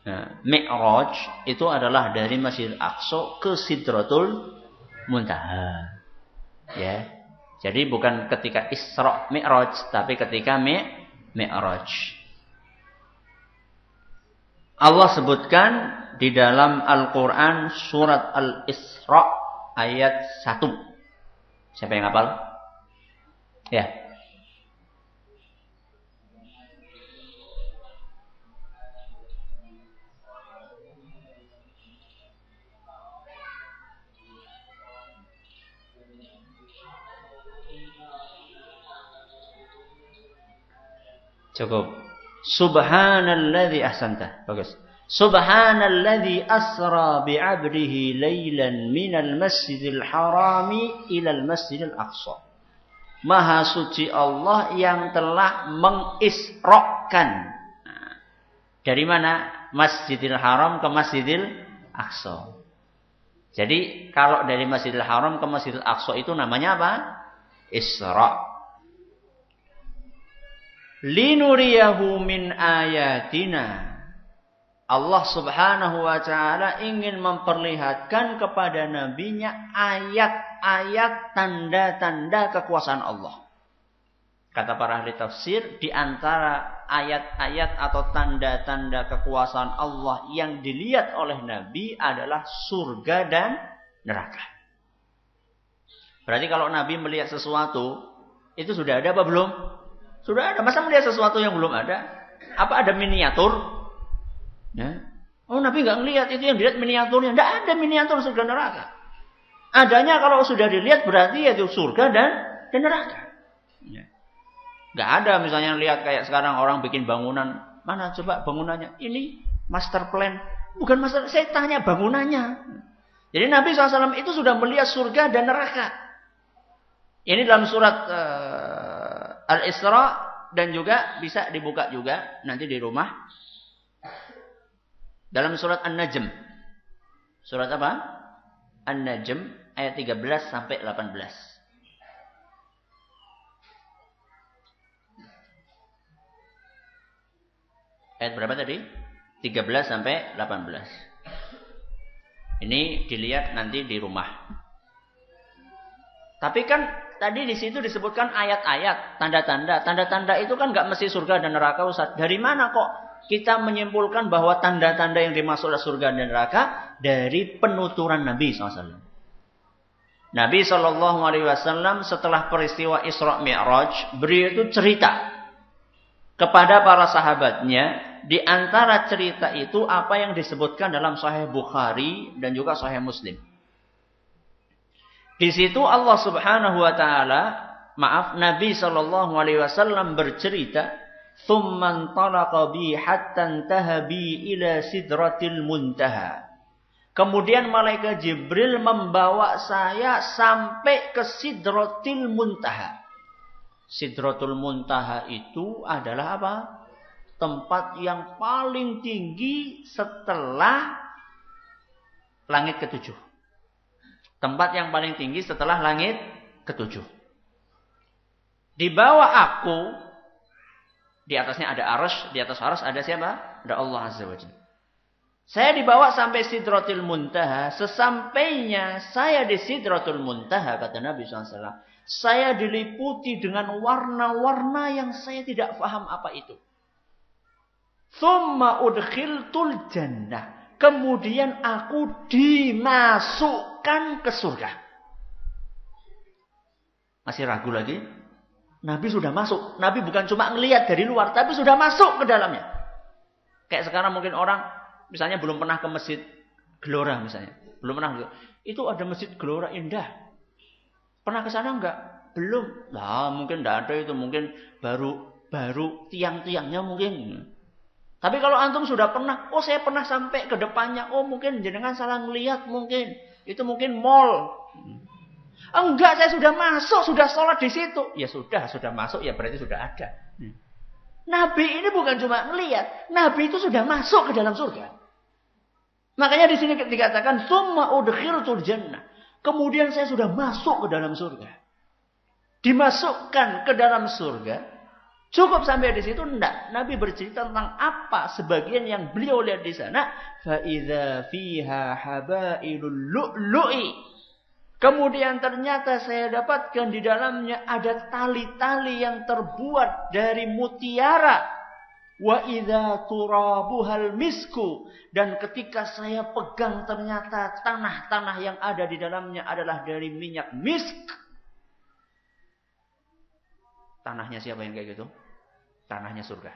nah, Mi'raj itu adalah dari Masjidil Aqsa ke Sidratul Muntaha. Ya. Jadi bukan ketika Isra Mi'raj, tapi ketika Mi'raj. Allah sebutkan di dalam Al-Qur'an surat Al-Isra ayat 1. Siapa yang hafal? Ya. Cukup. Subhanalladzi ahsanta. Bagus. Subhanalladzi asra bi'abdihi lailan minal masjidil harami ilal masjidil aqsa. Maha suci Allah yang telah mengisrakan. Dari mana? Masjidil Haram ke Masjidil Aqsa. Jadi kalau dari Masjidil Haram ke Masjidil Aqsa itu namanya apa? Isra. Linuriyahu min ayatina. Allah Subhanahu wa taala ingin memperlihatkan kepada nabinya ayat-ayat tanda-tanda kekuasaan Allah. Kata para ahli tafsir, di antara ayat-ayat atau tanda-tanda kekuasaan Allah yang dilihat oleh Nabi adalah surga dan neraka. Berarti kalau Nabi melihat sesuatu, itu sudah ada apa belum? Sudah ada. Masa melihat sesuatu yang belum ada? Apa ada miniatur? Ya. Oh, Nabi nggak ngelihat, itu yang dilihat miniaturnya. Tidak ada miniatur surga neraka. Adanya kalau sudah dilihat berarti itu surga dan neraka. Ya. Nggak ada misalnya lihat kayak sekarang orang bikin bangunan. Mana coba bangunannya? Ini master plan. Bukan master, saya tanya bangunannya. Jadi Nabi SAW itu sudah melihat surga dan neraka. Ini dalam surat Al-Isra dan juga bisa dibuka juga nanti di rumah. Dalam surat An-Najm. Surat apa? An-Najm ayat 13 sampai 18. Ayat berapa tadi? 13 sampai 18. Ini dilihat nanti di rumah. Tapi kan tadi di situ disebutkan ayat-ayat, tanda-tanda. Tanda-tanda itu kan nggak mesti surga dan neraka, Ustaz. Dari mana kok kita menyimpulkan bahwa tanda-tanda yang dimaksud surga dan neraka? Dari penuturan Nabi SAW. Nabi SAW setelah peristiwa Isra Mi'raj, beliau itu cerita kepada para sahabatnya. Di antara cerita itu apa yang disebutkan dalam Sahih Bukhari dan juga Sahih Muslim. Di situ Allah Subhanahu wa taala, Nabi sallallahu alaihi wasallam bercerita, "Tsumman talaqa bi hatta tahabi ila sidratil muntaha." Kemudian malaikat Jibril membawa saya sampai ke Sidratil Muntaha. Sidratul Muntaha itu adalah apa? Tempat yang paling tinggi setelah langit ketujuh. Tempat yang paling tinggi setelah langit ketujuh. Di bawah aku, di atasnya ada arsy, di atas arsy ada siapa? Ada Allah Azza wa Jalla. Saya dibawa sampai Sidratul Muntaha. Sesampainya saya di Sidratul Muntaha, kata Nabi SAW, saya diliputi dengan warna-warna yang saya tidak paham apa itu. Tsumma udkhiltul jannah. Kemudian aku dimasukkan ke surga. Masih ragu lagi? Nabi sudah masuk. Nabi bukan cuma ngelihat dari luar, tapi sudah masuk ke dalamnya. Kayak sekarang mungkin orang misalnya belum pernah ke Masjid Gelora misalnya. Belum pernah. Itu ada Masjid Gelora Indah. Pernah ke sana enggak? Belum. Lah, mungkin enggak ada itu, mungkin baru tiang-tiangnya mungkin. Tapi kalau antum sudah pernah, oh saya pernah sampai ke depannya, oh mungkin jenengan salah ngelihat mungkin. Itu mungkin mall. Enggak, saya sudah masuk, sudah sholat di situ. Ya sudah masuk, ya berarti sudah ada. Nabi ini bukan cuma ngelihat, Nabi itu sudah masuk ke dalam surga. Makanya di sini dikatakan tsumma udkhiltul jannah. Kemudian saya sudah masuk ke dalam surga. Dimasukkan ke dalam surga. Cukup sampai di situ? Enggak. Nabi bercerita tentang apa sebagian yang beliau lihat di sana. Fa idza fiha habailul lu'lu'i. Kemudian ternyata saya dapatkan di dalamnya ada tali-tali yang terbuat dari mutiara. Wa idza turabuhal misku. Dan ketika saya pegang ternyata tanah-tanah yang ada di dalamnya adalah dari minyak misk. Tanahnya siapa yang kayak gitu? Tanahnya surga.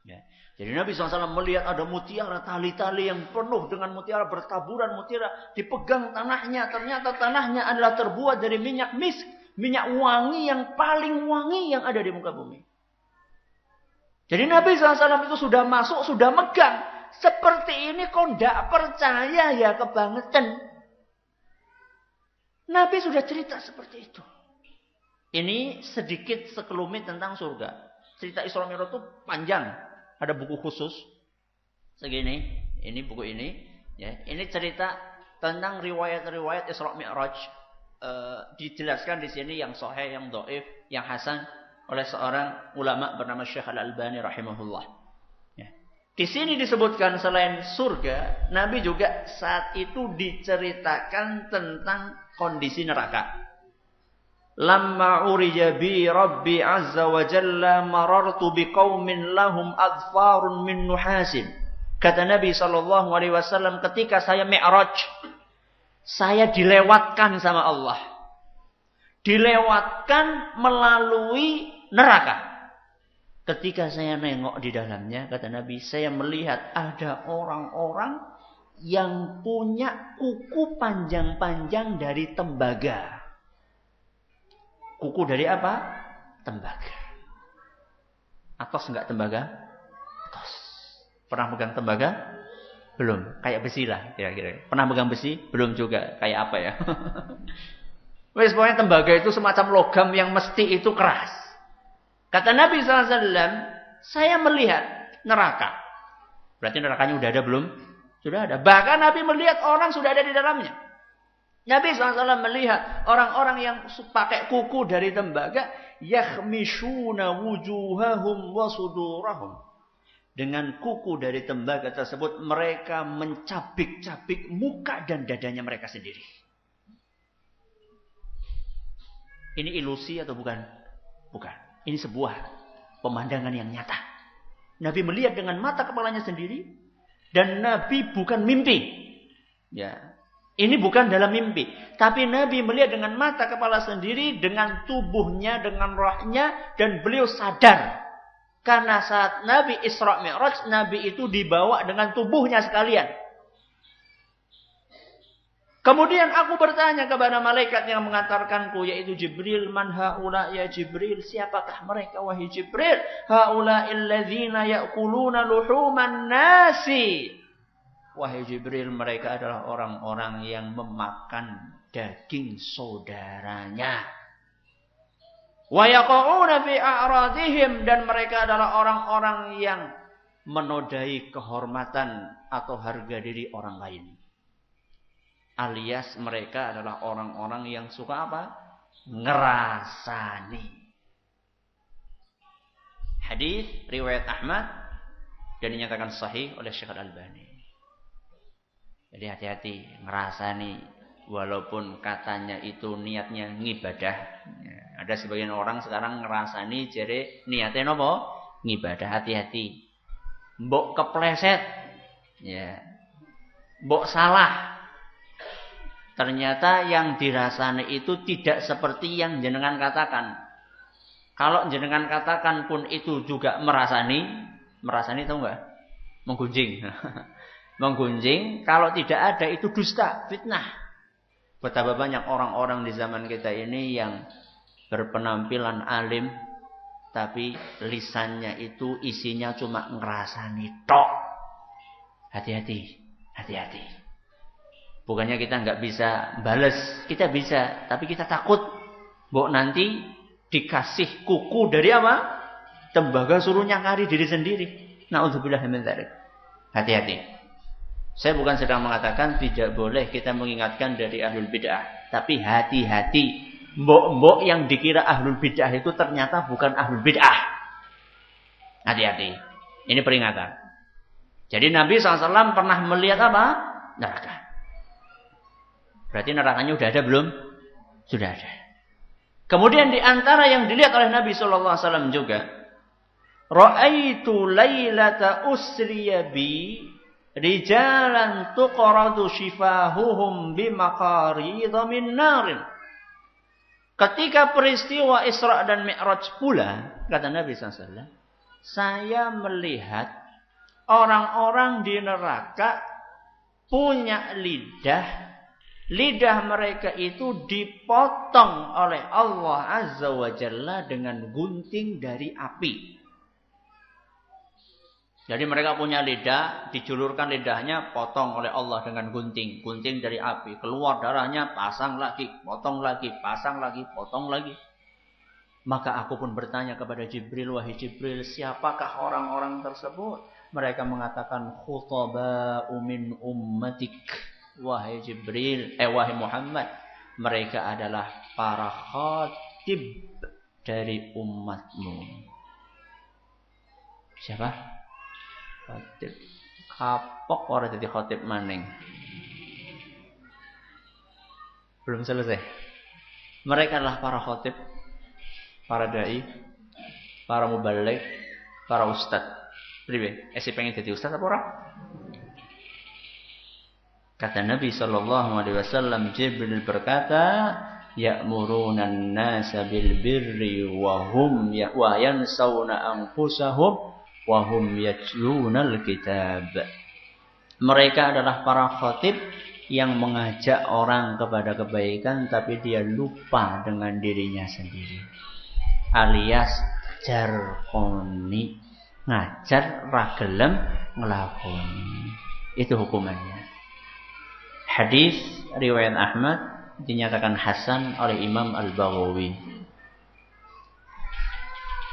Ya. Jadi Nabi SAW melihat ada mutiara, tali-tali yang penuh dengan mutiara, bertaburan mutiara, dipegang tanahnya. Ternyata tanahnya adalah terbuat dari minyak misk, minyak wangi yang paling wangi yang ada di muka bumi. Jadi Nabi SAW itu sudah masuk, sudah megang. Seperti ini kok tidak percaya ya kebangetan. Nabi sudah cerita seperti itu. Ini sedikit sekelumit tentang surga. Cerita Isra Mi'raj itu panjang. Ada buku khusus. Segini. Ini buku ini. Ya, ini cerita tentang riwayat-riwayat Isra Mi'raj. Dijelaskan di sini yang sahih, yang dhaif, yang hasan oleh seorang ulama bernama Syekh Al-Albani rahimahullah. Ya. Di sini disebutkan selain surga, Nabi juga saat itu diceritakan tentang kondisi neraka. Lamma urija bi Rabbi azza wa jalla marartu biqaumin lahum adfarun min nuhasin. Kata Nabi SAW, ketika saya Mi'raj, saya dilewatkan sama Allah. Dilewatkan melalui neraka. Ketika saya nengok di dalamnya, kata Nabi, saya melihat ada orang-orang yang punya kuku panjang-panjang dari tembaga. Kuku dari apa? Tembaga. Atos enggak tembaga? Atos. Pernah pegang tembaga? Belum. Kayak besi lah kira-kira. Pernah pegang besi? Belum juga. Kayak apa ya? Wes pokoknya tembaga itu semacam logam yang mesti itu keras. Kata Nabi SAW, saya melihat neraka. Berarti nerakanya udah ada belum? Sudah ada. Bahkan Nabi melihat orang sudah ada di dalamnya. Nabi SAW melihat orang-orang yang pakai kuku dari tembaga, yakhmishuna wujuhahum wa sudurahum. Dengan kuku dari tembaga tersebut, mereka mencabik-cabik muka dan dadanya mereka sendiri. Ini ilusi atau bukan? Bukan. Ini sebuah pemandangan yang nyata. Nabi melihat dengan mata kepalanya sendiri, dan Nabi bukan mimpi. Ya. Ini bukan dalam mimpi. Tapi Nabi melihat dengan mata kepala sendiri, dengan tubuhnya, dengan rohnya, dan beliau sadar. Karena saat Nabi Isra Mi'raj, Nabi itu dibawa dengan tubuhnya sekalian. Kemudian aku bertanya kepada malaikat yang mengantarkanku, yaitu Jibril, man haula ya Jibril, siapakah mereka wahai Jibril? Haula illadzina ya'kuluna luhuman nasi. Wahai Jibril, mereka adalah orang-orang yang memakan daging saudaranya. Wa yaqa'una fi a'radihim, dan mereka adalah orang-orang yang menodai kehormatan atau harga diri orang lain. Alias mereka adalah orang-orang yang suka apa? Ngerasani. Hadis riwayat Ahmad dan dinyatakan sahih oleh Syekh Al-Albani. Jadi hati-hati ngerasani, walaupun katanya itu niatnya ngibadah. Ya, ada sebagian orang sekarang ngerasani jadi niatnya nopo? Ngibadah. Hati-hati. Mbok kepleset. Ya. Mbok salah. Ternyata yang dirasani itu tidak seperti yang jenengan katakan. Kalau jenengan katakan pun itu juga merasani tahu enggak? Menggunjing. Menggunjing, kalau tidak ada itu dusta, fitnah. Betapa banyak orang-orang di zaman kita ini yang berpenampilan alim, tapi lisannya itu isinya cuma ngerasani tok. Hati-hati, hati-hati. Bukannya kita nggak bisa bales, kita bisa, tapi kita takut, bahwa nanti dikasih kuku dari apa? Tembaga suruh nyangkari diri sendiri. Na'udzubillah min dzalik. Hati-hati. Saya bukan sedang mengatakan tidak boleh kita mengingatkan dari ahlul bid'ah. Tapi hati-hati. Mbok-mbok yang dikira ahlul bid'ah itu ternyata bukan ahlul bid'ah. Hati-hati. Ini peringatan. Jadi Nabi SAW pernah melihat apa? Neraka. Berarti nerakanya udah ada belum? Sudah ada. Kemudian di antara yang dilihat oleh Nabi SAW juga. Ra'aitu laylata usriya bi rijalan tuqradu shifahuhum bimaqaridha min narin. Ketika peristiwa Isra dan Mi'raj pula, kata Nabi SAW, saya melihat orang-orang di neraka punya lidah. Lidah mereka itu dipotong oleh Allah Azza wa Jalla dengan gunting dari api. Jadi mereka punya lidah, dijulurkan lidahnya, potong oleh Allah dengan gunting. Gunting dari api. Keluar darahnya, pasang lagi, potong lagi, pasang lagi, potong lagi. Maka aku pun bertanya kepada Jibril, wahai Jibril, siapakah orang-orang tersebut? Mereka mengatakan, khutaba'u min ummatik. Wahai Jibril, wahai Muhammad, mereka adalah para khatib dari umatmu. Siapa? Khatib. Kapok orang jadi khatib maning. Belum selesai. Mereka adalah para khatib, para dai, para mubaligh, para ustad. Priwe? Pengen jadi ustad apa orang? Kata Nabi SAW, Jibril berkata, ya'muruna an-nasa bil birri wa yansawna anfusahum wahum yatlunal kitab. Mereka adalah para khatib yang mengajak orang kepada kebaikan tapi dia lupa dengan dirinya sendiri. Alias jarkoni, ngajar ragelem ngelakoni. Itu hukumannya. Hadis riwayat Ahmad dinyatakan hasan oleh Imam Al-Baghawi.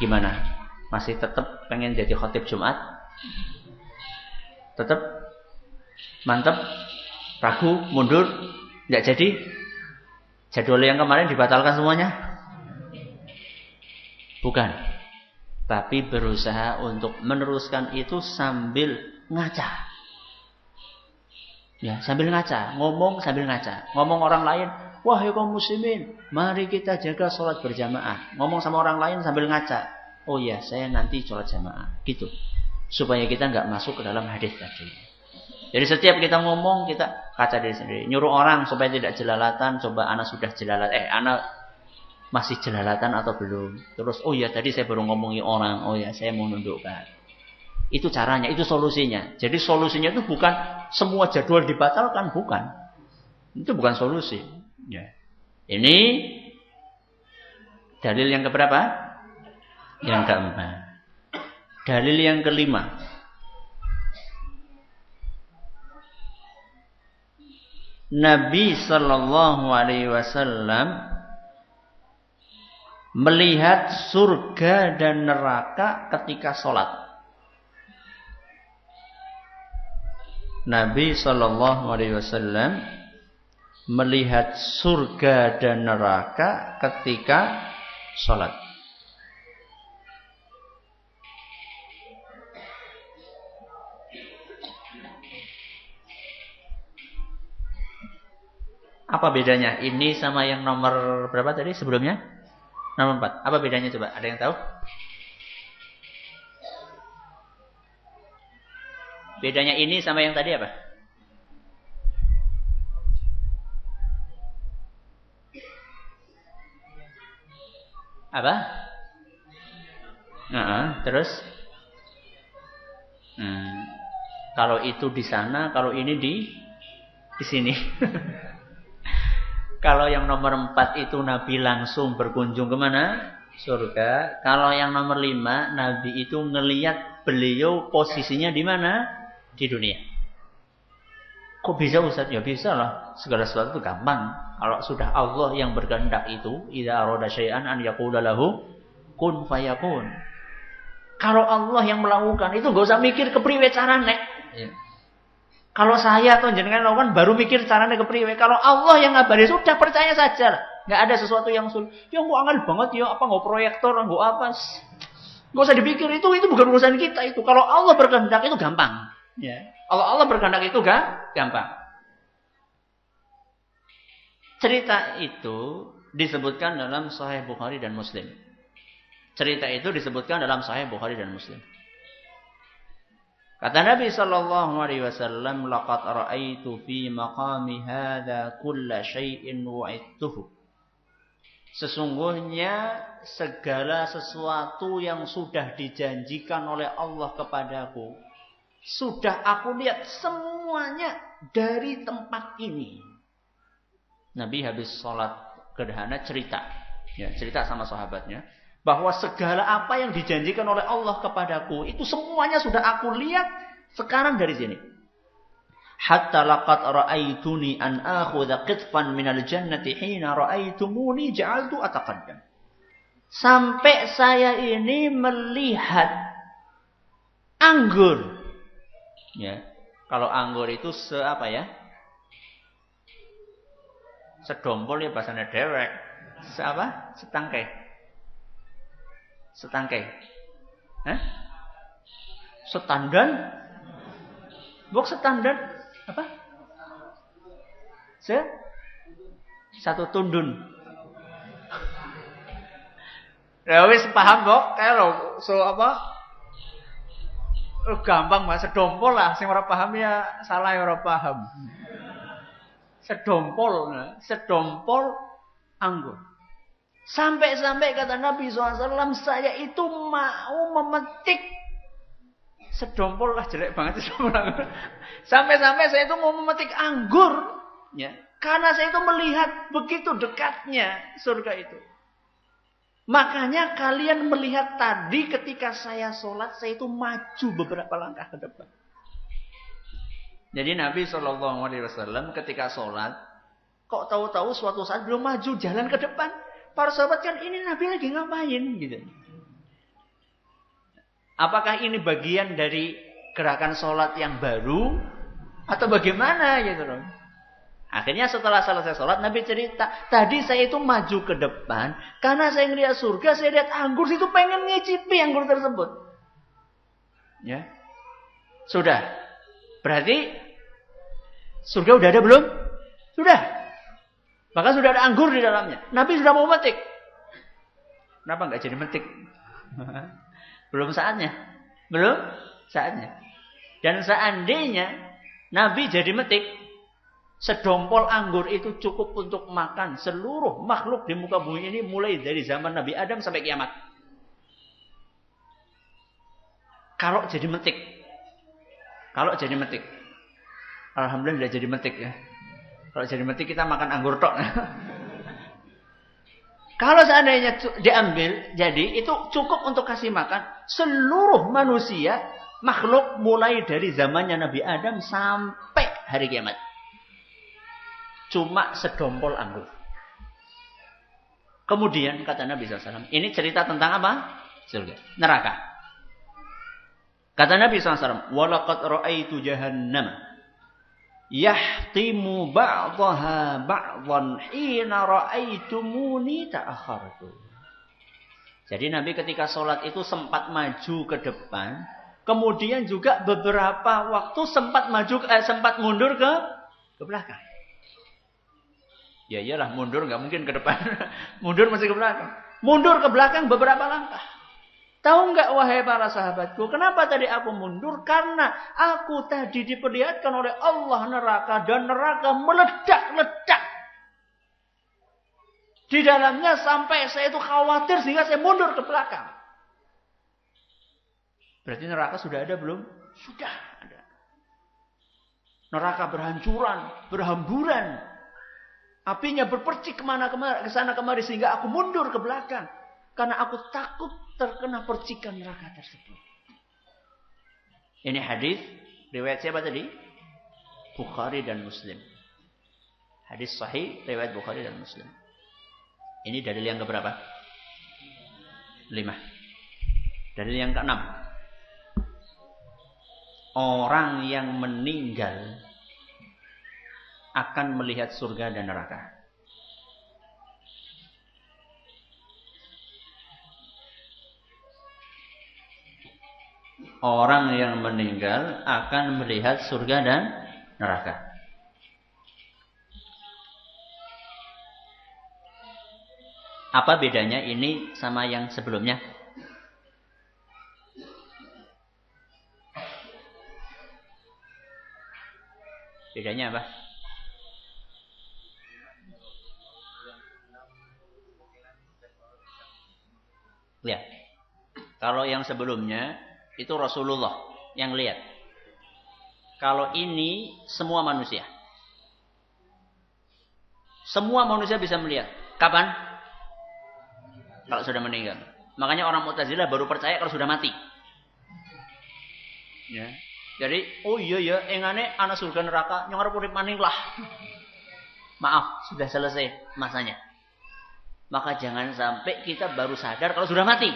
Gimana? Masih tetap pengen jadi khatib Jumat? Tetap? Mantap? Ragu? Mundur? Nggak jadi? Jadwal yang kemarin dibatalkan semuanya? Bukan. Tapi berusaha untuk meneruskan itu sambil ngaca. Ya, sambil ngaca. Ngomong sambil ngaca. Ngomong orang lain, wahai kaum muslimin, mari kita jaga sholat berjamaah. Ngomong sama orang lain sambil ngaca. Oh ya, saya nanti sholat jamaah. Gitu. Supaya kita nggak masuk ke dalam hadis tadi. Jadi setiap kita ngomong, kita kaca diri sendiri. Nyuruh orang supaya tidak jelalatan. Coba anak sudah jelalatan. Anak masih jelalatan atau belum. Terus, oh ya tadi saya baru ngomongi orang. Oh ya, saya mau nundukkan. Itu caranya, itu solusinya. Jadi solusinya itu bukan semua jadwal dibatalkan. Bukan. Itu bukan solusi. Ya. Ini dalil yang keberapa? Yang keempat. Dalil yang kelima. Nabi sallallahu alaihi wasallam melihat surga dan neraka ketika sholat. Nabi sallallahu alaihi wasallam melihat surga dan neraka ketika sholat. Apa bedanya ini sama yang nomor berapa tadi sebelumnya? Nomor 4. Apa bedanya coba? Ada yang tahu? Bedanya ini sama yang tadi apa? Apa? Terus? Kalau itu di sana, kalau ini di sini. Kalau yang nomor 4 itu Nabi langsung berkunjung kemana? Surga. Kalau yang nomor 5, Nabi itu ngelihat beliau posisinya di mana? Di dunia. Kok bisa Ustaz? Ya bisa lah. Segala sesuatu itu gampang. Kalau sudah Allah yang berkehendak itu, idza arada syai'an an yaqula lahu kun fayakun. Kalau Allah yang melakukan itu enggak usah mikir kepriwe carane. Ya. Kalau saya atau jenengan lakukan baru mikir caranya kepriwe. Kalau Allah yang ngabari sudah percaya saja. Enggak ada sesuatu yang sulit. Ya enggak angel banget ya, apa enggak proyektor, enggak apa. Enggak usah dipikir itu bukan urusan kita itu. Kalau Allah berkehendak itu gampang. Ya. Allah berkehendak itu gampang. Cerita itu disebutkan dalam Sahih Bukhari dan Muslim. Cerita itu disebutkan dalam Sahih Bukhari dan Muslim. Kata Nabi sallallahu alaihi wasallam, laqad ra'aitu fi maqami hadza kulla syai'in wa'idtuhu. Sesungguhnya segala sesuatu yang sudah dijanjikan oleh Allah kepadaku, sudah aku lihat semuanya dari tempat ini. Nabi habis sholat gerhana cerita sama sahabatnya. Bahwa segala apa yang dijanjikan oleh Allah kepadaku, itu semuanya sudah aku lihat sekarang dari sini. Hatta laqad ra'aituni an akhudha qitfan minal jannati hina ra'aitumuni ja'altu ataqaddam. Sampai saya ini melihat anggur. Ya. Kalau anggur itu apa ya? Sedompol ya bahasanya dewek. Apa? Setangkai. Setangkai. Hah? Setandan? Buk setandan? Apa? Satu tundun. Ya wis paham kok, kayak lo apa? Gampang Mas, sedompol lah. Sing ora paham ya salah ya ora paham. Sedompol anggur. Sampai-sampai kata Nabi SAW, saya itu mau memetik sedompol lah, jelek banget sedompol anggur. Sampai-sampai saya itu mau memetik anggur, ya, karena saya itu melihat begitu dekatnya surga itu. Makanya kalian melihat tadi ketika saya sholat, saya itu maju beberapa langkah ke depan. Jadi Nabi SAW ketika sholat, kok tahu-tahu suatu saat belum maju jalan ke depan. Para sahabat kan, ini Nabi lagi ngapain gitu. Apakah ini bagian dari gerakan sholat yang baru atau bagaimana gitu loh. Akhirnya setelah selesai sholat Nabi cerita, tadi saya itu maju ke depan karena saya ngeliat surga, saya lihat anggur, itu pengen ngicipi anggur tersebut. Ya, sudah. Berarti surga udah ada belum? Sudah. Bahkan sudah ada anggur di dalamnya. Nabi sudah mau metik. Kenapa nggak jadi metik? Belum saatnya. Belum saatnya. Dan seandainya Nabi jadi metik, sedompol anggur itu cukup untuk makan seluruh makhluk di muka bumi ini mulai dari zaman Nabi Adam sampai kiamat. Kalau jadi metik. Kalau jadi metik. Alhamdulillah jadi metik ya. Kalau jadi metik kita makan anggur tok. Kalau seandainya diambil, jadi itu cukup untuk kasih makan seluruh manusia, makhluk mulai dari zamannya Nabi Adam sampai hari kiamat. Cuma sedompol anggur. Kemudian kata Nabi SAW, ini cerita tentang apa? Surga, neraka. Kata Nabi SAW, walaqad ra'aitu jahannam yahtimu ba'daha ba'dhan hina ra'aitumuni ta'akhartu. Jadi Nabi ketika sholat itu sempat maju ke depan, kemudian juga beberapa waktu sempat mundur ke belakang. Ya iyalah, mundur nggak mungkin ke depan. Mundur masih ke belakang. Mundur ke belakang beberapa langkah. Tahu nggak wahai para sahabatku, kenapa tadi aku mundur? Karena aku tadi diperlihatkan oleh Allah neraka, dan neraka meledak-ledak di dalamnya sampai saya itu khawatir sehingga saya mundur ke belakang. Berarti neraka sudah ada belum? Sudah ada. Neraka berhancuran, berhamburan. Apinya berpercik kemana-kemana, kesana kemari sehingga aku mundur ke belakang. Karena aku takut terkena percikan neraka tersebut. Ini hadis riwayat siapa tadi? Bukhari dan Muslim. Hadis sahih riwayat Bukhari dan Muslim. Ini dalil yang keberapa? 5. Dalil yang ke-6. Orang yang meninggal akan melihat surga dan neraka. Orang yang meninggal akan melihat surga dan neraka. Apa bedanya ini sama yang sebelumnya? Bedanya apa? Ya. Kalau yang sebelumnya itu Rasulullah yang lihat. Kalau ini semua manusia. Semua manusia bisa melihat. Kapan? Kalau sudah meninggal. Makanya orang Mu'tazilah baru percaya kalau sudah mati. Ya. Jadi, oh iya ya, engane ana surga neraka, nyong arep urip maning lah. Maaf, sudah selesai masanya. Maka jangan sampai kita baru sadar kalau sudah mati.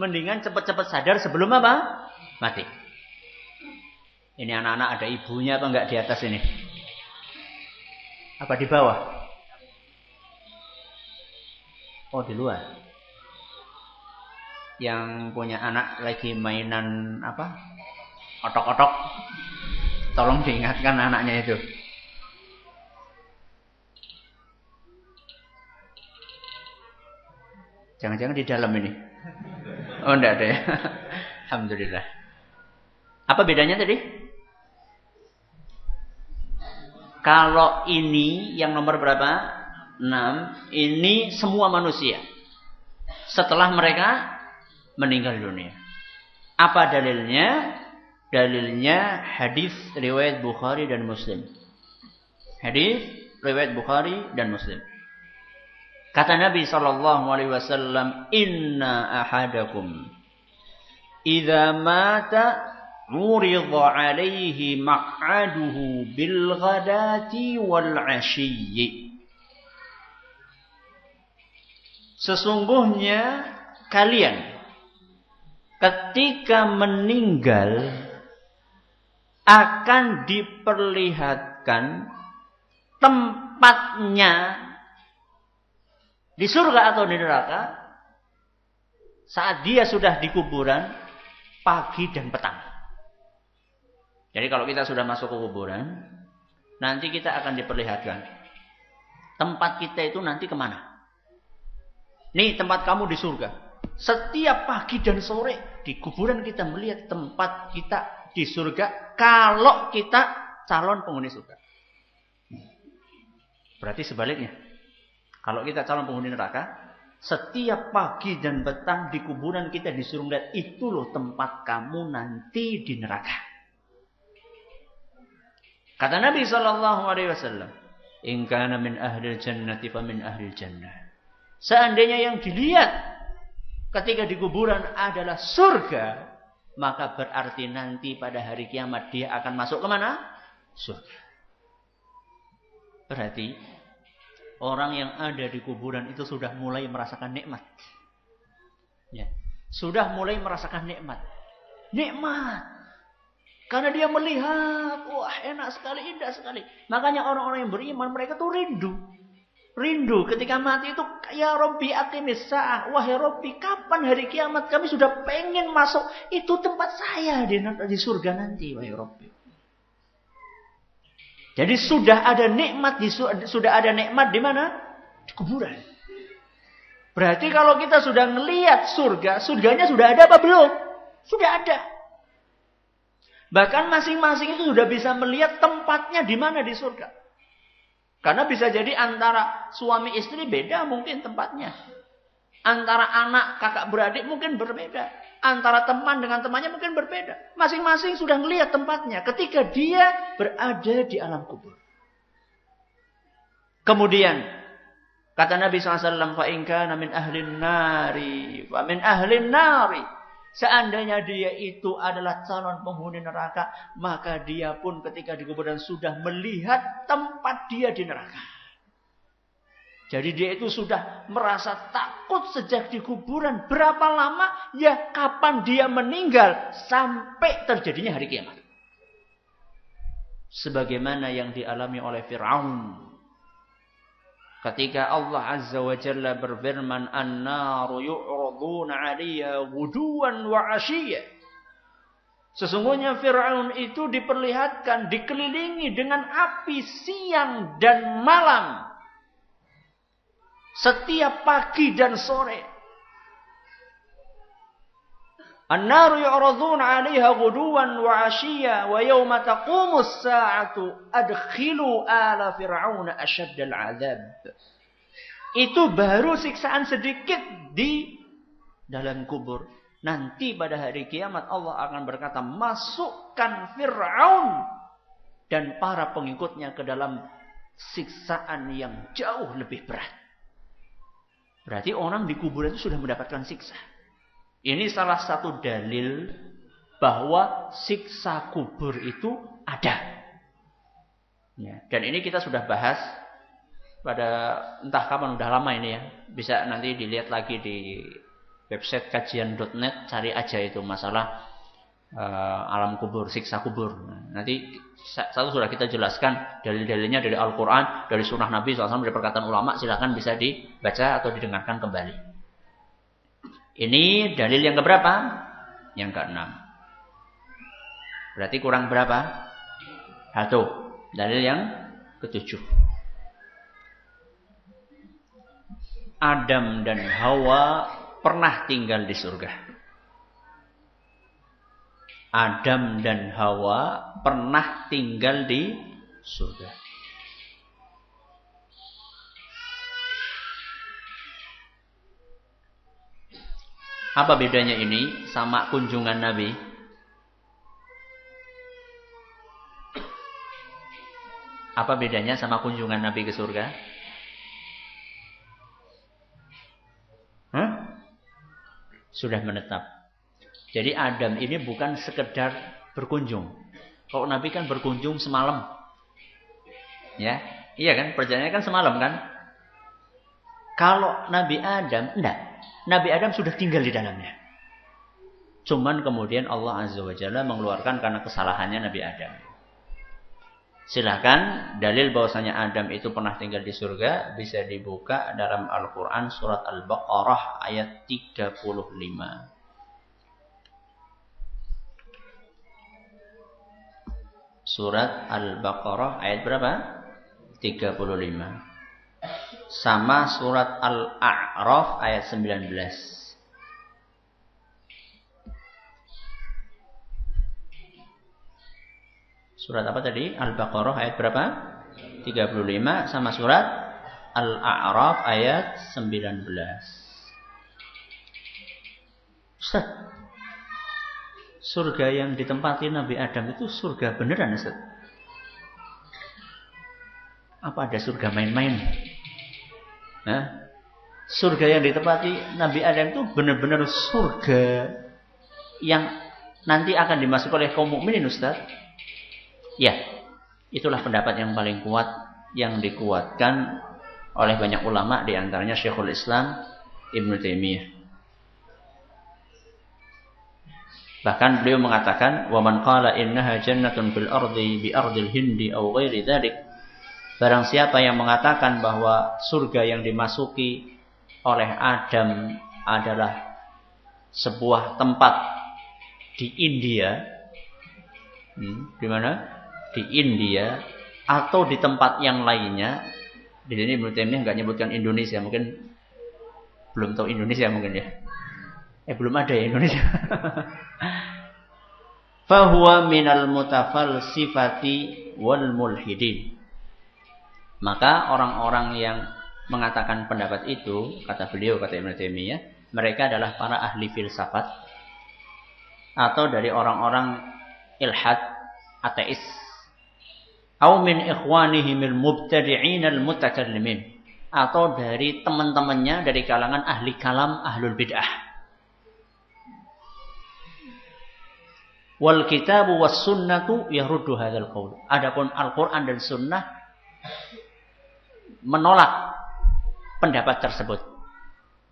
Mendingan cepat-cepat sadar sebelum apa? Mati. Ini anak-anak ada ibunya apa enggak di atas ini? Apa di bawah? Oh, di luar. Yang punya anak lagi mainan apa? Otok-otok. Tolong diingatkan anaknya itu. Jangan-jangan di dalam ini. Oh, enggak ada ya. Alhamdulillah. Apa bedanya tadi? Kalau ini yang nomor berapa? 6. Ini semua manusia. Setelah mereka meninggal dunia. Apa dalilnya? Dalilnya hadis riwayat Bukhari dan Muslim. Hadis riwayat Bukhari dan Muslim. Kata Nabi SAW, Inna ahadakum idza mata uridha alaihi maq'aduhu bil ghadati wal 'ashiyyi. Sesungguhnya kalian ketika meninggal akan diperlihatkan tempatnya di surga atau di neraka saat dia sudah di kuburan pagi dan petang. Jadi kalau kita sudah masuk ke kuburan, nanti kita akan diperlihatkan tempat kita itu nanti kemana. Nih tempat kamu di surga. Setiap pagi dan sore di kuburan kita melihat tempat kita di surga kalau kita calon penghuni surga. Berarti sebaliknya. Kalau kita calon penghuni neraka, setiap pagi dan petang di kuburan kita disuruh lihat itu loh tempat kamu nanti di neraka. Kata Nabi SAW, In kana min ahlil jannati fa min ahlil jannah. Seandainya yang dilihat ketika di kuburan adalah surga, maka berarti nanti pada hari kiamat dia akan masuk kemana? Surga. Berarti orang yang ada di kuburan itu sudah mulai merasakan nikmat. Ya. Sudah mulai merasakan nikmat. Nikmat. Karena dia melihat, wah enak sekali, indah sekali. Makanya orang-orang yang beriman mereka tuh rindu. Rindu ketika mati itu, ya Rabbi aqimis sa'ah. Wahai Rabbi, kapan hari kiamat? Kami sudah pengen masuk. Itu tempat saya di surga nanti, wahai Rabbi. Jadi sudah ada nikmat di mana? Di kuburan. Berarti kalau kita sudah ngelihat surga, surganya sudah ada apa belum? Sudah ada. Bahkan masing-masing itu sudah bisa melihat tempatnya di mana di surga. Karena bisa jadi antara suami istri beda mungkin tempatnya. Antara anak kakak beradik mungkin berbeda. Antara teman dengan temannya mungkin berbeda. Masing-masing sudah melihat tempatnya ketika dia berada di alam kubur. Kemudian kata Nabi SAW, fa in kana min ahlin nari wa min ahlin nari. Seandainya dia itu adalah calon penghuni neraka, maka dia pun ketika di kuburan sudah melihat tempat dia di neraka. Jadi dia itu sudah merasa takut sejak di kuburan. Berapa lama? Ya kapan dia meninggal sampai terjadinya hari kiamat. Sebagaimana yang dialami oleh Fir'aun. Ketika Allah Azza wa Jalla berfirman, An-naru yu'raduna 'alaiha ghuduwan wa 'ashiyya. Sesungguhnya Fir'aun itu diperlihatkan, dikelilingi dengan api siang dan malam. Setiap pagi dan sore. An-naru yu'raduna 'alaiha ghuduwan wa 'ashiyya wa yawma taqumus sa'atu adkhilu ala fir'auna ashaddal 'adzab. Itu baru siksaan sedikit di dalam kubur. Nanti pada hari kiamat Allah akan berkata, masukkan Fir'aun dan para pengikutnya ke dalam siksaan yang jauh lebih berat. Berarti orang di kuburan itu sudah mendapatkan siksa. Ini salah satu dalil bahwa siksa kubur itu ada. Ya, dan ini kita sudah bahas pada entah kapan, udah lama ini ya. Bisa nanti dilihat lagi di website kajian.net, cari aja itu masalah alam kubur, siksa kubur. Nanti satu sudah kita jelaskan dalil-dalilnya dari Al-Quran, dari Sunnah Nabi SAW, dari perkataan ulama. Silakan bisa dibaca atau didengarkan kembali. Ini dalil yang keberapa? Yang keenam. Berarti kurang berapa? 1. Dalil yang ketujuh. Adam dan Hawa pernah tinggal di surga. Adam dan Hawa pernah tinggal di surga. Apa bedanya ini sama kunjungan Nabi? Apa bedanya sama kunjungan Nabi ke surga? Sudah menetap. Jadi Adam ini bukan sekedar berkunjung. Kalau Nabi kan berkunjung semalam. Ya, iya kan? Perjalanannya kan semalam kan? Kalau Nabi Adam, enggak. Nabi Adam sudah tinggal di dalamnya. Cuman kemudian Allah Azza wa Jalla mengeluarkan karena kesalahannya Nabi Adam. Silakan dalil bahwasanya Adam itu pernah tinggal di surga bisa dibuka dalam Al-Quran surat Al-Baqarah ayat 35. Surat Al-Baqarah ayat berapa? 35. Sama surat Al-A'raf ayat 19. Surat apa tadi? Al-Baqarah ayat berapa? 35 sama surat Al-A'raf ayat 19. Ustaz, surga yang ditempati Nabi Adam itu surga beneran, Ustaz? Apa ada surga main-main? Surga yang ditempati Nabi Adam itu benar-benar surga yang nanti akan dimasuki oleh kaum mukminin, Ustaz? Ya, itulah pendapat yang paling kuat yang dikuatkan oleh banyak ulama, di antaranya Syekhul Islam Ibnu Taimiyah. Bahkan beliau mengatakan, "Wa man qala innaha jannatun fil ardi bi ardil hindi aw ghairi dzalik." Barang siapa yang mengatakan bahwa surga yang dimasuki oleh Adam adalah sebuah tempat di India, di mana? Di India atau di tempat yang lainnya. Di sini Ibnu Taimiyah enggak nyebutkan Indonesia, mungkin belum tahu Indonesia mungkin ya. Belum ada ya Indonesia. Fahuwa minal mutafalsifati wal mulhidin. Maka orang-orang yang mengatakan pendapat itu, kata beliau, kata Ibnu Taimiyah, mereka adalah para ahli filsafat atau dari orang-orang ilhad, ateis, atau min ikhwanihimil mubtadi'in al mutakallimin, atau dari teman-temannya dari kalangan ahli kalam, ahlul bid'ah. Wal kitabu was sunnatu yaruddu hadzal qaul. Adapun Al-Qur'an dan sunnah menolak pendapat tersebut.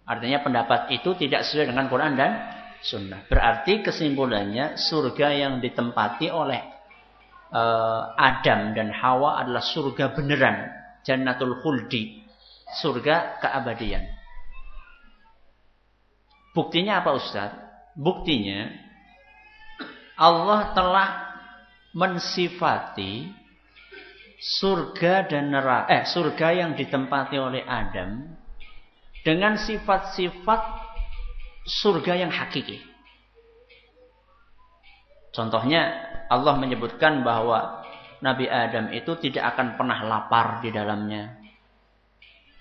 Artinya pendapat itu tidak sesuai dengan Quran dan sunnah. Berarti kesimpulannya surga yang ditempati oleh Adam dan Hawa adalah surga beneran, jannatul khuldi, surga keabadian. Buktinya apa, Ustaz? Buktinya Allah telah mensifati surga dan neraka, surga yang ditempati oleh Adam dengan sifat-sifat surga yang hakiki. Contohnya Allah menyebutkan bahwa Nabi Adam itu tidak akan pernah lapar di dalamnya.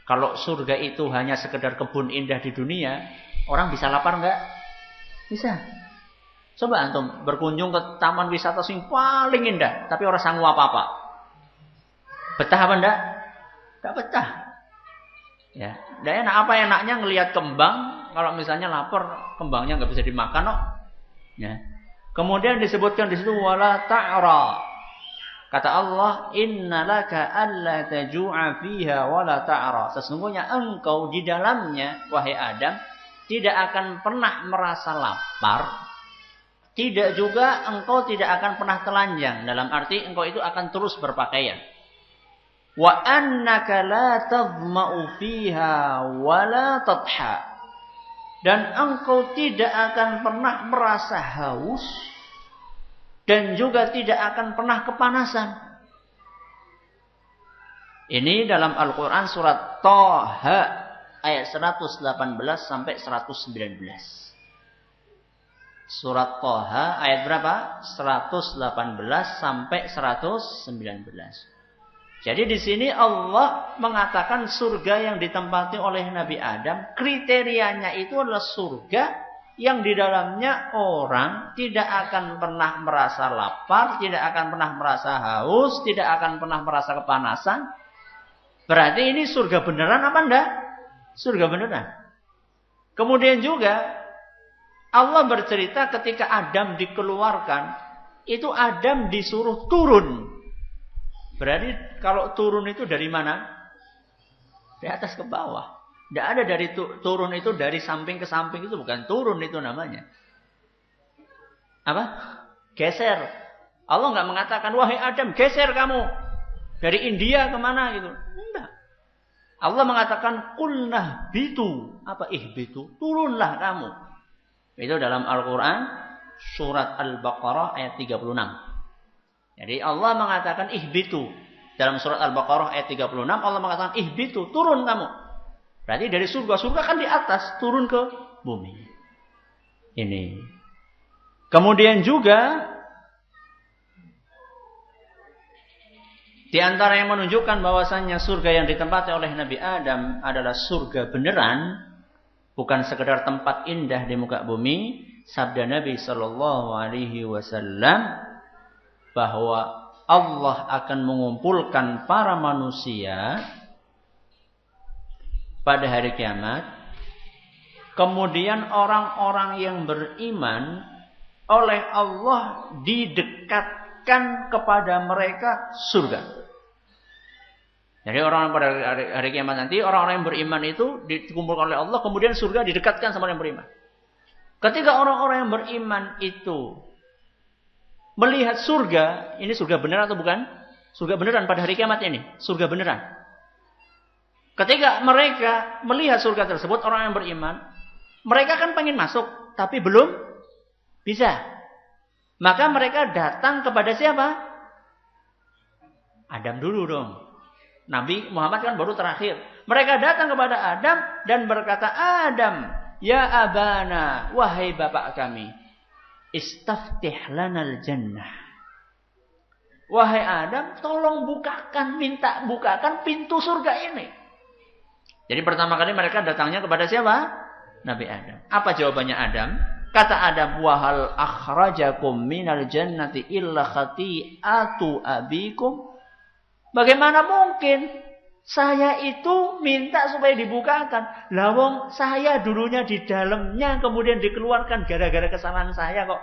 Kalau surga itu hanya sekedar kebun indah di dunia, orang bisa lapar enggak? Bisa. Coba antum berkunjung ke taman wisata yang paling indah, tapi orang sanggup apa-apa. Betah apa enggak? Enggak betah. Ya, dan enak apa enaknya ngelihat kembang, kalau misalnya lapar, kembangnya nggak bisa dimakan, kok. Ya. Kemudian disebutkan di situ wala ta'ra. Kata Allah, innalaka alla taju'a fiha wala ta'ra. Sesungguhnya engkau di dalamnya, wahai Adam, tidak akan pernah merasa lapar, tidak juga engkau tidak akan pernah telanjang. Dalam arti engkau itu akan terus berpakaian. Wa annaka la tadma'u fiha wa la tadha. Dan engkau tidak akan pernah merasa haus dan juga tidak akan pernah kepanasan. Ini dalam Al-Qur'an surat Thaha ayat 118 sampai 119. Surat Thaha ayat berapa? 118 sampai 119. Jadi di sini Allah mengatakan surga yang ditempati oleh Nabi Adam, kriterianya itu adalah surga yang di dalamnya orang tidak akan pernah merasa lapar, tidak akan pernah merasa haus, tidak akan pernah merasa kepanasan. Berarti ini surga beneran apa enggak? Surga beneran. Kemudian juga Allah bercerita ketika Adam dikeluarkan, itu Adam disuruh turun. Berarti kalau turun itu dari mana? Dari atas ke bawah. Tidak ada dari turun itu dari samping ke samping, itu bukan turun itu namanya. Apa? Geser. Allah nggak mengatakan, wahai Adam, geser kamu. Dari India kemana gitu. Enggak. Allah mengatakan, qulnah bitu. Apa ihbitu? Turunlah kamu. Itu dalam Al-Quran, surat Al-Baqarah ayat 36. Jadi Allah mengatakan ihbitu. Dalam surat Al-Baqarah ayat 36 Allah mengatakan ihbitu, turun kamu. Berarti dari surga. Surga kan di atas, turun ke bumi. Ini. Kemudian juga di antara yang menunjukkan bahwasannya surga yang ditempati oleh Nabi Adam adalah surga beneran, bukan sekedar tempat indah di muka bumi. Sabda Nabi sallallahu alaihi wasallam bahwa Allah akan mengumpulkan para manusia pada hari kiamat. Kemudian orang-orang yang beriman oleh Allah didekatkan kepada mereka surga. Jadi orang pada hari kiamat nanti, orang-orang yang beriman itu dikumpulkan oleh Allah, kemudian surga didekatkan sama orang yang beriman. Ketika orang-orang yang beriman itu melihat surga, ini surga beneran atau bukan? Surga beneran pada hari kiamat ini. Surga beneran. Ketika mereka melihat surga tersebut, orang yang beriman, mereka kan pengen masuk, tapi belum bisa. Maka mereka datang kepada siapa? Adam dulu dong. Nabi Muhammad kan baru terakhir. Mereka datang kepada Adam dan berkata, Adam, ya abana, wahai bapak kami, istaftih lanal jannah. Wahai Adam, tolong minta bukakan pintu surga ini. Jadi pertama kali mereka datangnya kepada siapa? Nabi Adam. Apa jawabannya Adam? Kata Adam, wahal akhrajakum minal jannati illa khati'atu abikum. Bagaimana mungkin saya itu minta supaya dibukakan? Lawong saya dulunya di dalamnya kemudian dikeluarkan gara-gara kesalahan saya kok.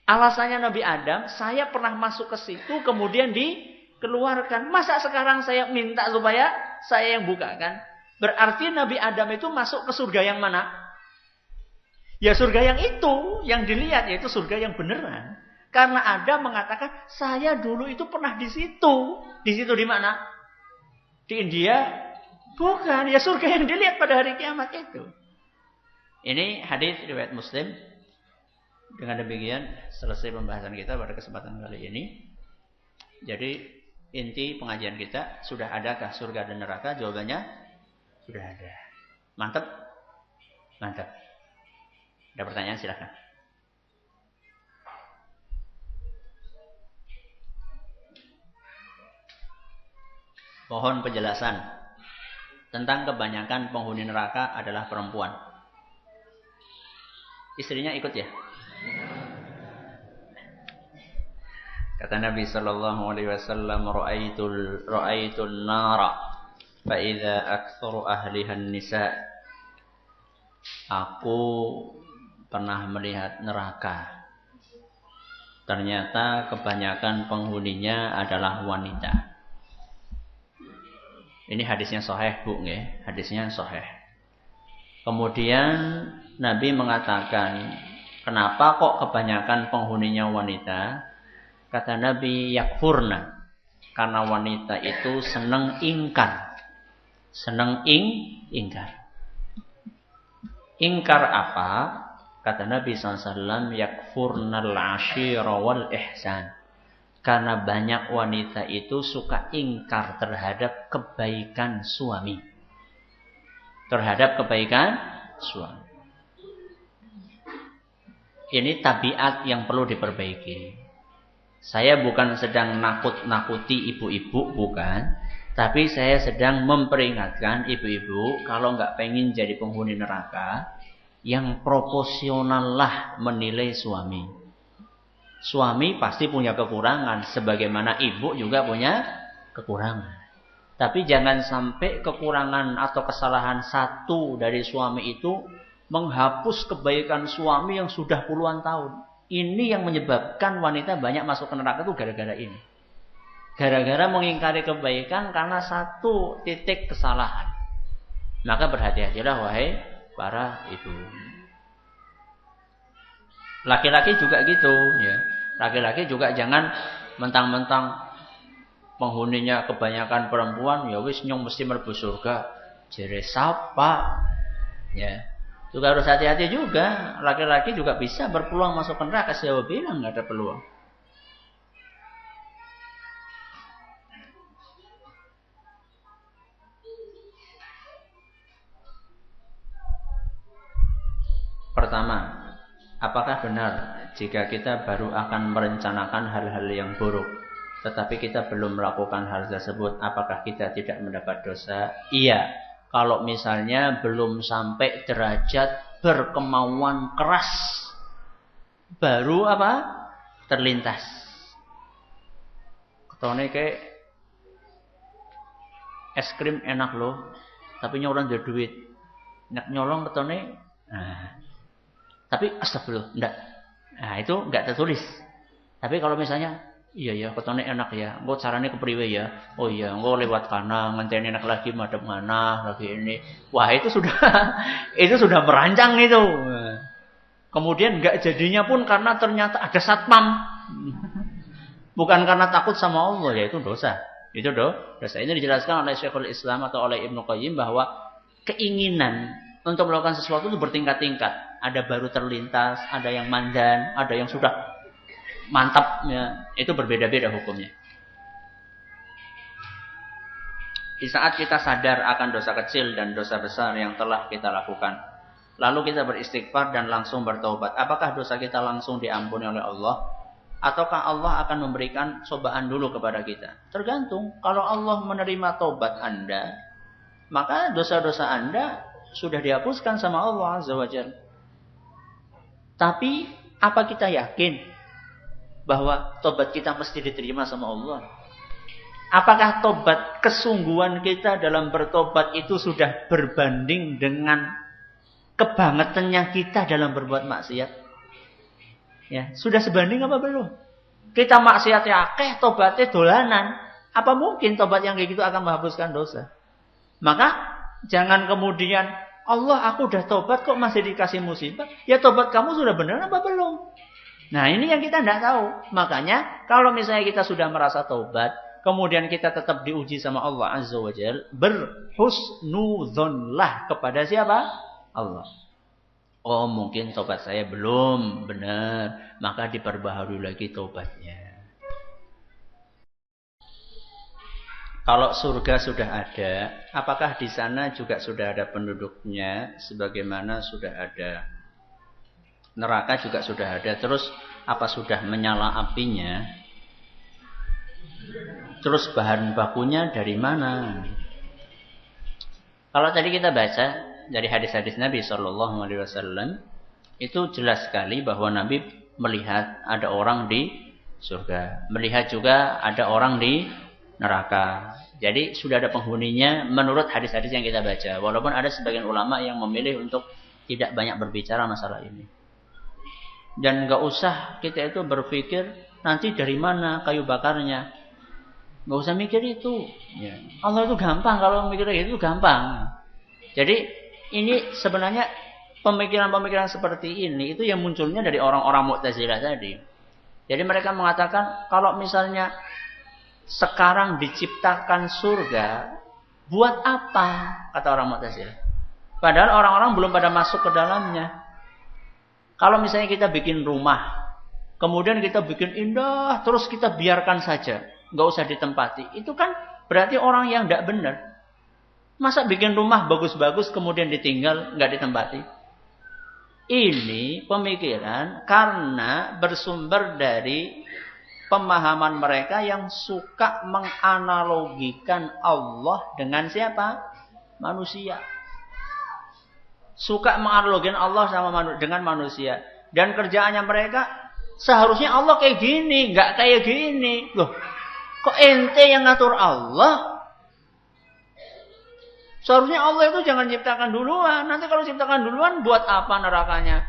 Alasannya Nabi Adam, saya pernah masuk ke situ kemudian dikeluarkan. Masa sekarang saya minta supaya saya yang bukakan? Berarti Nabi Adam itu masuk ke surga yang mana? Ya surga yang itu, yang dilihat yaitu surga yang beneran. Karena Adam mengatakan, saya dulu itu pernah di situ. Di situ di mana? Di India? Bukan, ya surga yang dilihat pada hari kiamat itu. Ini hadis riwayat Muslim. Dengan demikian selesai pembahasan kita pada kesempatan kali ini. Jadi inti pengajian kita, sudah adakah surga dan neraka? Jawabannya sudah ada. Mantap? Mantap. Ada pertanyaan silakan. Mohon penjelasan tentang kebanyakan penghuni neraka adalah perempuan. Istrinya ikut ya? Kata Nabi sallallahu alaihi wasallam, ra'aitul nara fa idza aktsaru ahliha nisa. Aku pernah melihat neraka. Ternyata kebanyakan penghuninya adalah wanita. Ini hadisnya sahih, Bu, nggih. Hadisnya sahih. Kemudian Nabi mengatakan, kenapa kok kebanyakan penghuninya wanita? Kata Nabi, yakfurna. Karena wanita itu senang ingkar. Senang ingkar. Ingkar apa? Kata Nabi SAW, yakfurnal ashira wal ihsan. Karena banyak wanita itu suka ingkar terhadap kebaikan suami. Terhadap kebaikan suami. Ini tabiat yang perlu diperbaiki. Saya bukan sedang nakut-nakuti ibu-ibu, bukan. Tapi saya sedang memperingatkan ibu-ibu, kalau nggak pengen jadi penghuni neraka, yang proporsional lah menilai suami. Suami pasti punya kekurangan, sebagaimana ibu juga punya kekurangan. Tapi jangan sampai kekurangan atau kesalahan satu dari suami itu menghapus kebaikan suami yang sudah puluhan tahun. Ini yang menyebabkan wanita banyak masuk ke neraka itu gara-gara ini. Gara-gara mengingkari kebaikan karena satu titik kesalahan. Maka berhati-hatilah wahai para ibu. Laki-laki juga gitu, ya. Laki-laki juga jangan mentang-mentang penghuninya kebanyakan perempuan, ya wis nyong mesti mlebu surga. Jere sapa? Ya. Juga harus hati-hati juga. Laki-laki juga bisa berpeluang masuk neraka. Siapa bilang nggak ada peluang? Pertama, apakah benar jika kita baru akan merencanakan hal-hal yang buruk, tetapi kita belum melakukan hal tersebut, apakah kita tidak mendapat dosa? Iya, kalau misalnya belum sampai derajat berkemauan keras, baru apa? Terlintas. Ketone kayak es krim enak loh, tapi orang ada duit, nak nyolong ketone. Nah, tapi astagfirullah, enggak. Nah, itu enggak tertulis. Tapi kalau misalnya, iya ya, ketone enak ya, engko carane kepriwe ya? Oh iya, engko lewat kana, ngenteni enak lagi madhep mana, lagi ini. Wah, itu sudah itu sudah merancang itu. Kemudian enggak jadinya pun karena ternyata ada satpam. Bukan karena takut sama Allah, ya itu dosa. Itu dosa. Ini dijelaskan oleh Syekhul Islam atau oleh Ibnu Qayyim bahwa keinginan untuk melakukan sesuatu itu bertingkat-tingkat. Ada baru terlintas, ada yang mandan, ada yang sudah mantap. Ya. Itu berbeda-beda hukumnya. Di saat kita sadar akan dosa kecil dan dosa besar yang telah kita lakukan, lalu kita beristighfar dan langsung bertobat, apakah dosa kita langsung diampuni oleh Allah? Ataukah Allah akan memberikan cobaan dulu kepada kita? Tergantung. Kalau Allah menerima tobat Anda, maka dosa-dosa Anda sudah dihapuskan sama Allah Azza wa Jalla. Tapi apa kita yakin bahwa tobat kita mesti diterima sama Allah? Apakah tobat kesungguhan kita dalam bertobat itu sudah berbanding dengan kebangetannya kita dalam berbuat maksiat? Ya, sudah sebanding apa belum? Kita maksiatnya akeh, tobatnya dolanan. Apa mungkin tobat yang kayak gitu akan menghapuskan dosa? Maka jangan kemudian Allah, aku udah tobat kok masih dikasih musibah. Ya tobat kamu sudah benar apa belum? Nah ini yang kita tidak tahu. Makanya kalau misalnya kita sudah merasa tobat, kemudian kita tetap diuji sama Allah Azza wa Jalla, berhusnudzonlah kepada siapa? Allah. Oh mungkin tobat saya belum benar, maka diperbaharui lagi tobatnya. Kalau surga sudah ada, apakah di sana juga sudah ada penduduknya sebagaimana sudah ada? Neraka juga sudah ada. Terus apa sudah menyala apinya? Terus bahan bakunya dari mana? Kalau tadi kita baca dari hadis-hadis Nabi SAW, itu jelas sekali bahwa Nabi melihat ada orang di surga, melihat juga ada orang di neraka. Jadi sudah ada penghuninya menurut hadis-hadis yang kita baca. Walaupun ada sebagian ulama yang memilih untuk tidak banyak berbicara masalah ini. Dan nggak usah kita itu berpikir nanti dari mana kayu bakarnya. Nggak usah mikir itu. Ya. Allah itu gampang, kalau mikir itu gampang. Jadi ini sebenarnya pemikiran-pemikiran seperti ini itu yang munculnya dari orang-orang Mu'tazilah tadi. Jadi mereka mengatakan kalau misalnya sekarang diciptakan surga, buat apa? Kata orang Mu'tazilah. Padahal orang-orang belum pada masuk ke dalamnya. Kalau misalnya kita bikin rumah, kemudian kita bikin indah, terus kita biarkan saja, nggak usah ditempati. Itu kan berarti orang yang tidak benar. Masa bikin rumah bagus-bagus kemudian ditinggal, nggak ditempati? Ini pemikiran karena bersumber dari pemahaman mereka yang suka menganalogikan Allah dengan siapa? Manusia. Suka menganalogikan Allah dengan manusia. Dan kerjaannya mereka, seharusnya Allah kayak gini, nggak kayak gini. Loh, kok ente yang ngatur Allah? Seharusnya Allah itu jangan ciptakan duluan. Nanti kalau ciptakan duluan, buat apa nerakanya?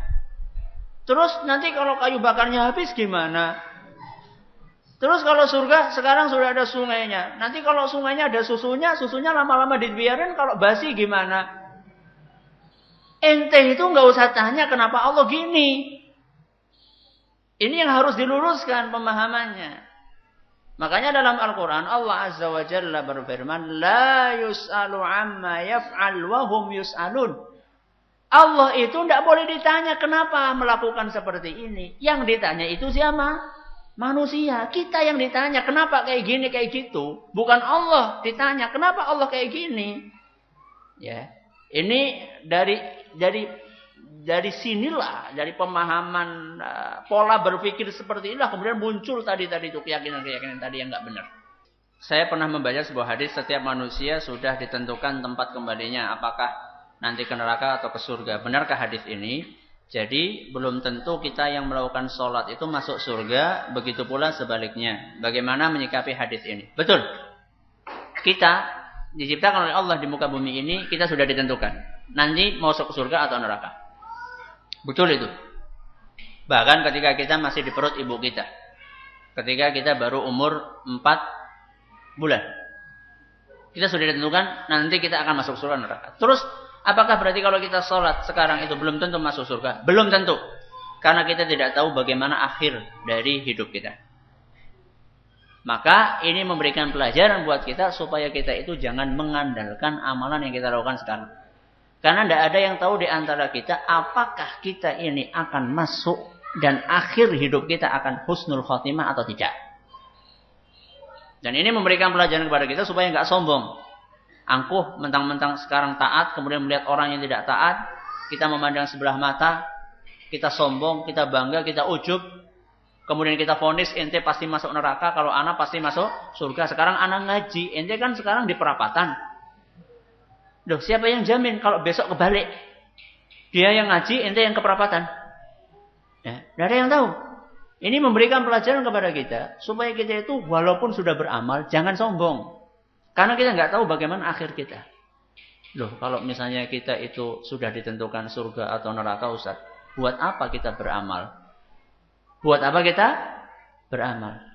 Terus nanti kalau kayu bakarnya habis gimana? Terus kalau surga sekarang sudah ada sungainya. Nanti kalau sungainya ada susunya lama-lama dibiarin, kalau basi gimana? Ente itu nggak usah tanya kenapa Allah gini. Ini yang harus diluruskan pemahamannya. Makanya dalam Al-Quran Allah Azza wa Jalla berfirman, La yus'alu amma yaf'al wa hum yus'alun. Allah itu tidak boleh ditanya kenapa melakukan seperti ini. Yang ditanya itu siapa? Manusia. Kita yang ditanya kenapa kayak gini kayak gitu. Bukan Allah ditanya kenapa Allah kayak gini. Ya, ini dari sinilah, dari pemahaman pola berpikir seperti inilah kemudian muncul tadi itu keyakinan-keyakinan tadi yang nggak benar. Saya pernah membaca sebuah hadis, setiap manusia sudah ditentukan tempat kembalinya, apakah nanti ke neraka atau ke surga. Benarkah hadis ini? Jadi belum tentu kita yang melakukan sholat itu masuk surga, begitu pula sebaliknya. Bagaimana menyikapi hadis ini? Betul. Kita diciptakan oleh Allah di muka bumi ini, kita sudah ditentukan. Nanti mau masuk ke surga atau neraka. Betul itu. Bahkan ketika kita masih di perut ibu kita. Ketika kita baru umur 4 bulan. Kita sudah ditentukan nanti kita akan masuk surga neraka. Terus apakah berarti kalau kita sholat sekarang itu belum tentu masuk surga? Belum tentu. Karena kita tidak tahu bagaimana akhir dari hidup kita. Maka ini memberikan pelajaran buat kita supaya kita itu jangan mengandalkan amalan yang kita lakukan sekarang. Karena tidak ada yang tahu di antara kita apakah kita ini akan masuk dan akhir hidup kita akan husnul khotimah atau tidak. Dan ini memberikan pelajaran kepada kita supaya nggak sombong. Angkuh mentang-mentang sekarang taat, kemudian melihat orang yang tidak taat, kita memandang sebelah mata, kita sombong, kita bangga, kita ujub. Kemudian kita vonis ente pasti masuk neraka, kalau anak pasti masuk surga. Sekarang anak ngaji, ente kan sekarang di perapatan. Loh, siapa yang jamin kalau besok kebalik? Dia yang ngaji, ente yang keperapatan. Ya, tidak ada yang tahu. Ini memberikan pelajaran kepada kita supaya kita itu walaupun sudah beramal jangan sombong. Karena kita nggak tahu bagaimana akhir kita. Loh, kalau misalnya kita itu sudah ditentukan surga atau neraka, Ustaz, buat apa kita beramal? Buat apa kita beramal?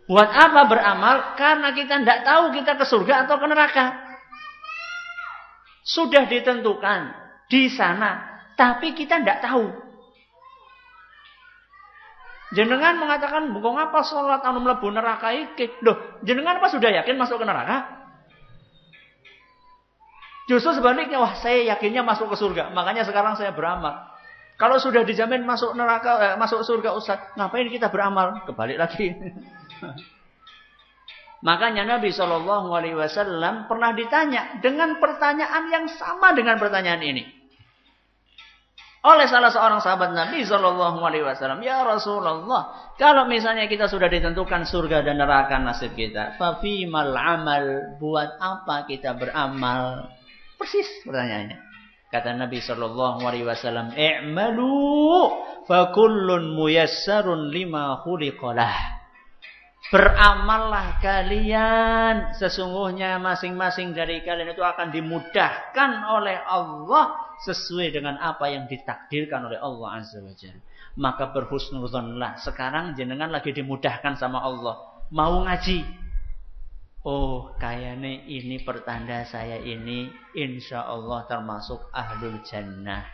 Buat apa beramal? Karena kita tidak tahu kita ke surga atau ke neraka. Sudah ditentukan di sana, tapi kita tidak tahu. Jenengan mengatakan, "Bukong apa sholat anu mlebu neraka iki?" Loh, jenengan apa sudah yakin masuk ke neraka? Justru sebaliknya, wah saya yakinnya masuk ke surga, makanya sekarang saya beramal. Kalau sudah dijamin masuk neraka, masuk surga, Ustaz, ngapain kita beramal? Kebalik lagi. Makanya Nabi SAW pernah ditanya dengan pertanyaan yang sama dengan pertanyaan ini. Oleh salah seorang sahabat Nabi SAW, ya Rasulullah, kalau misalnya kita sudah ditentukan surga dan neraka nasib kita, fafimal amal, buat apa kita beramal? Persis pertanyaannya. Kata Nabi SAW, i'malu, fakullun muyassarun lima khuliqalah. Beramallah kalian, sesungguhnya masing-masing dari kalian itu akan dimudahkan oleh Allah sesuai dengan apa yang ditakdirkan oleh Allah Azza wa Jalla. Maka berhusnudzonlah. Sekarang jenengan lagi dimudahkan sama Allah. Mau ngaji. Oh, kayaknya ini pertanda saya ini insya Allah termasuk ahlul jannah.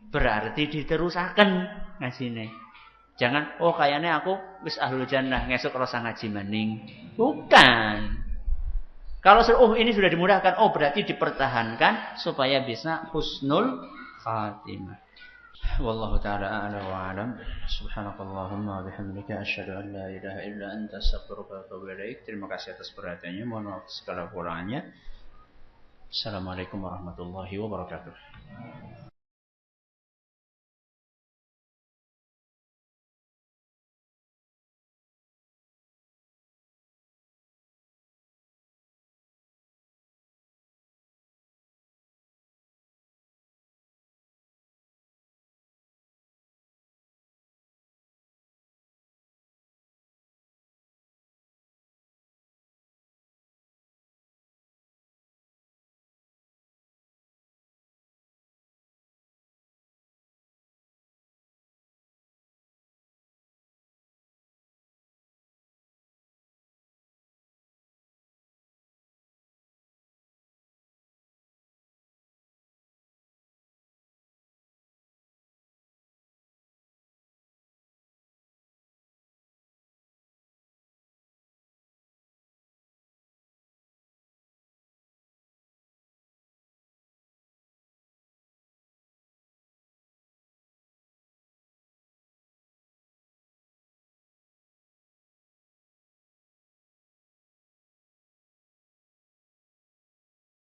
Berarti diterusaken ngajine. Jangan, oh kayaknya aku wis ahlul jannah, ngesuk rasa ngaji maning. Bukan. Kalau oh ini sudah dimudahkan, oh berarti dipertahankan supaya bisa husnul khatimah. Wallahu ta'ala a'la wa a'lam. Subhanakallahumma wa bihamdika asyhadu an la ilaha illa anta astaghfiruka wa atubu ilaik. Terima kasih atas perhatiannya. Mohon maaf segala kurangnya. Assalamualaikum warahmatullahi wabarakatuh.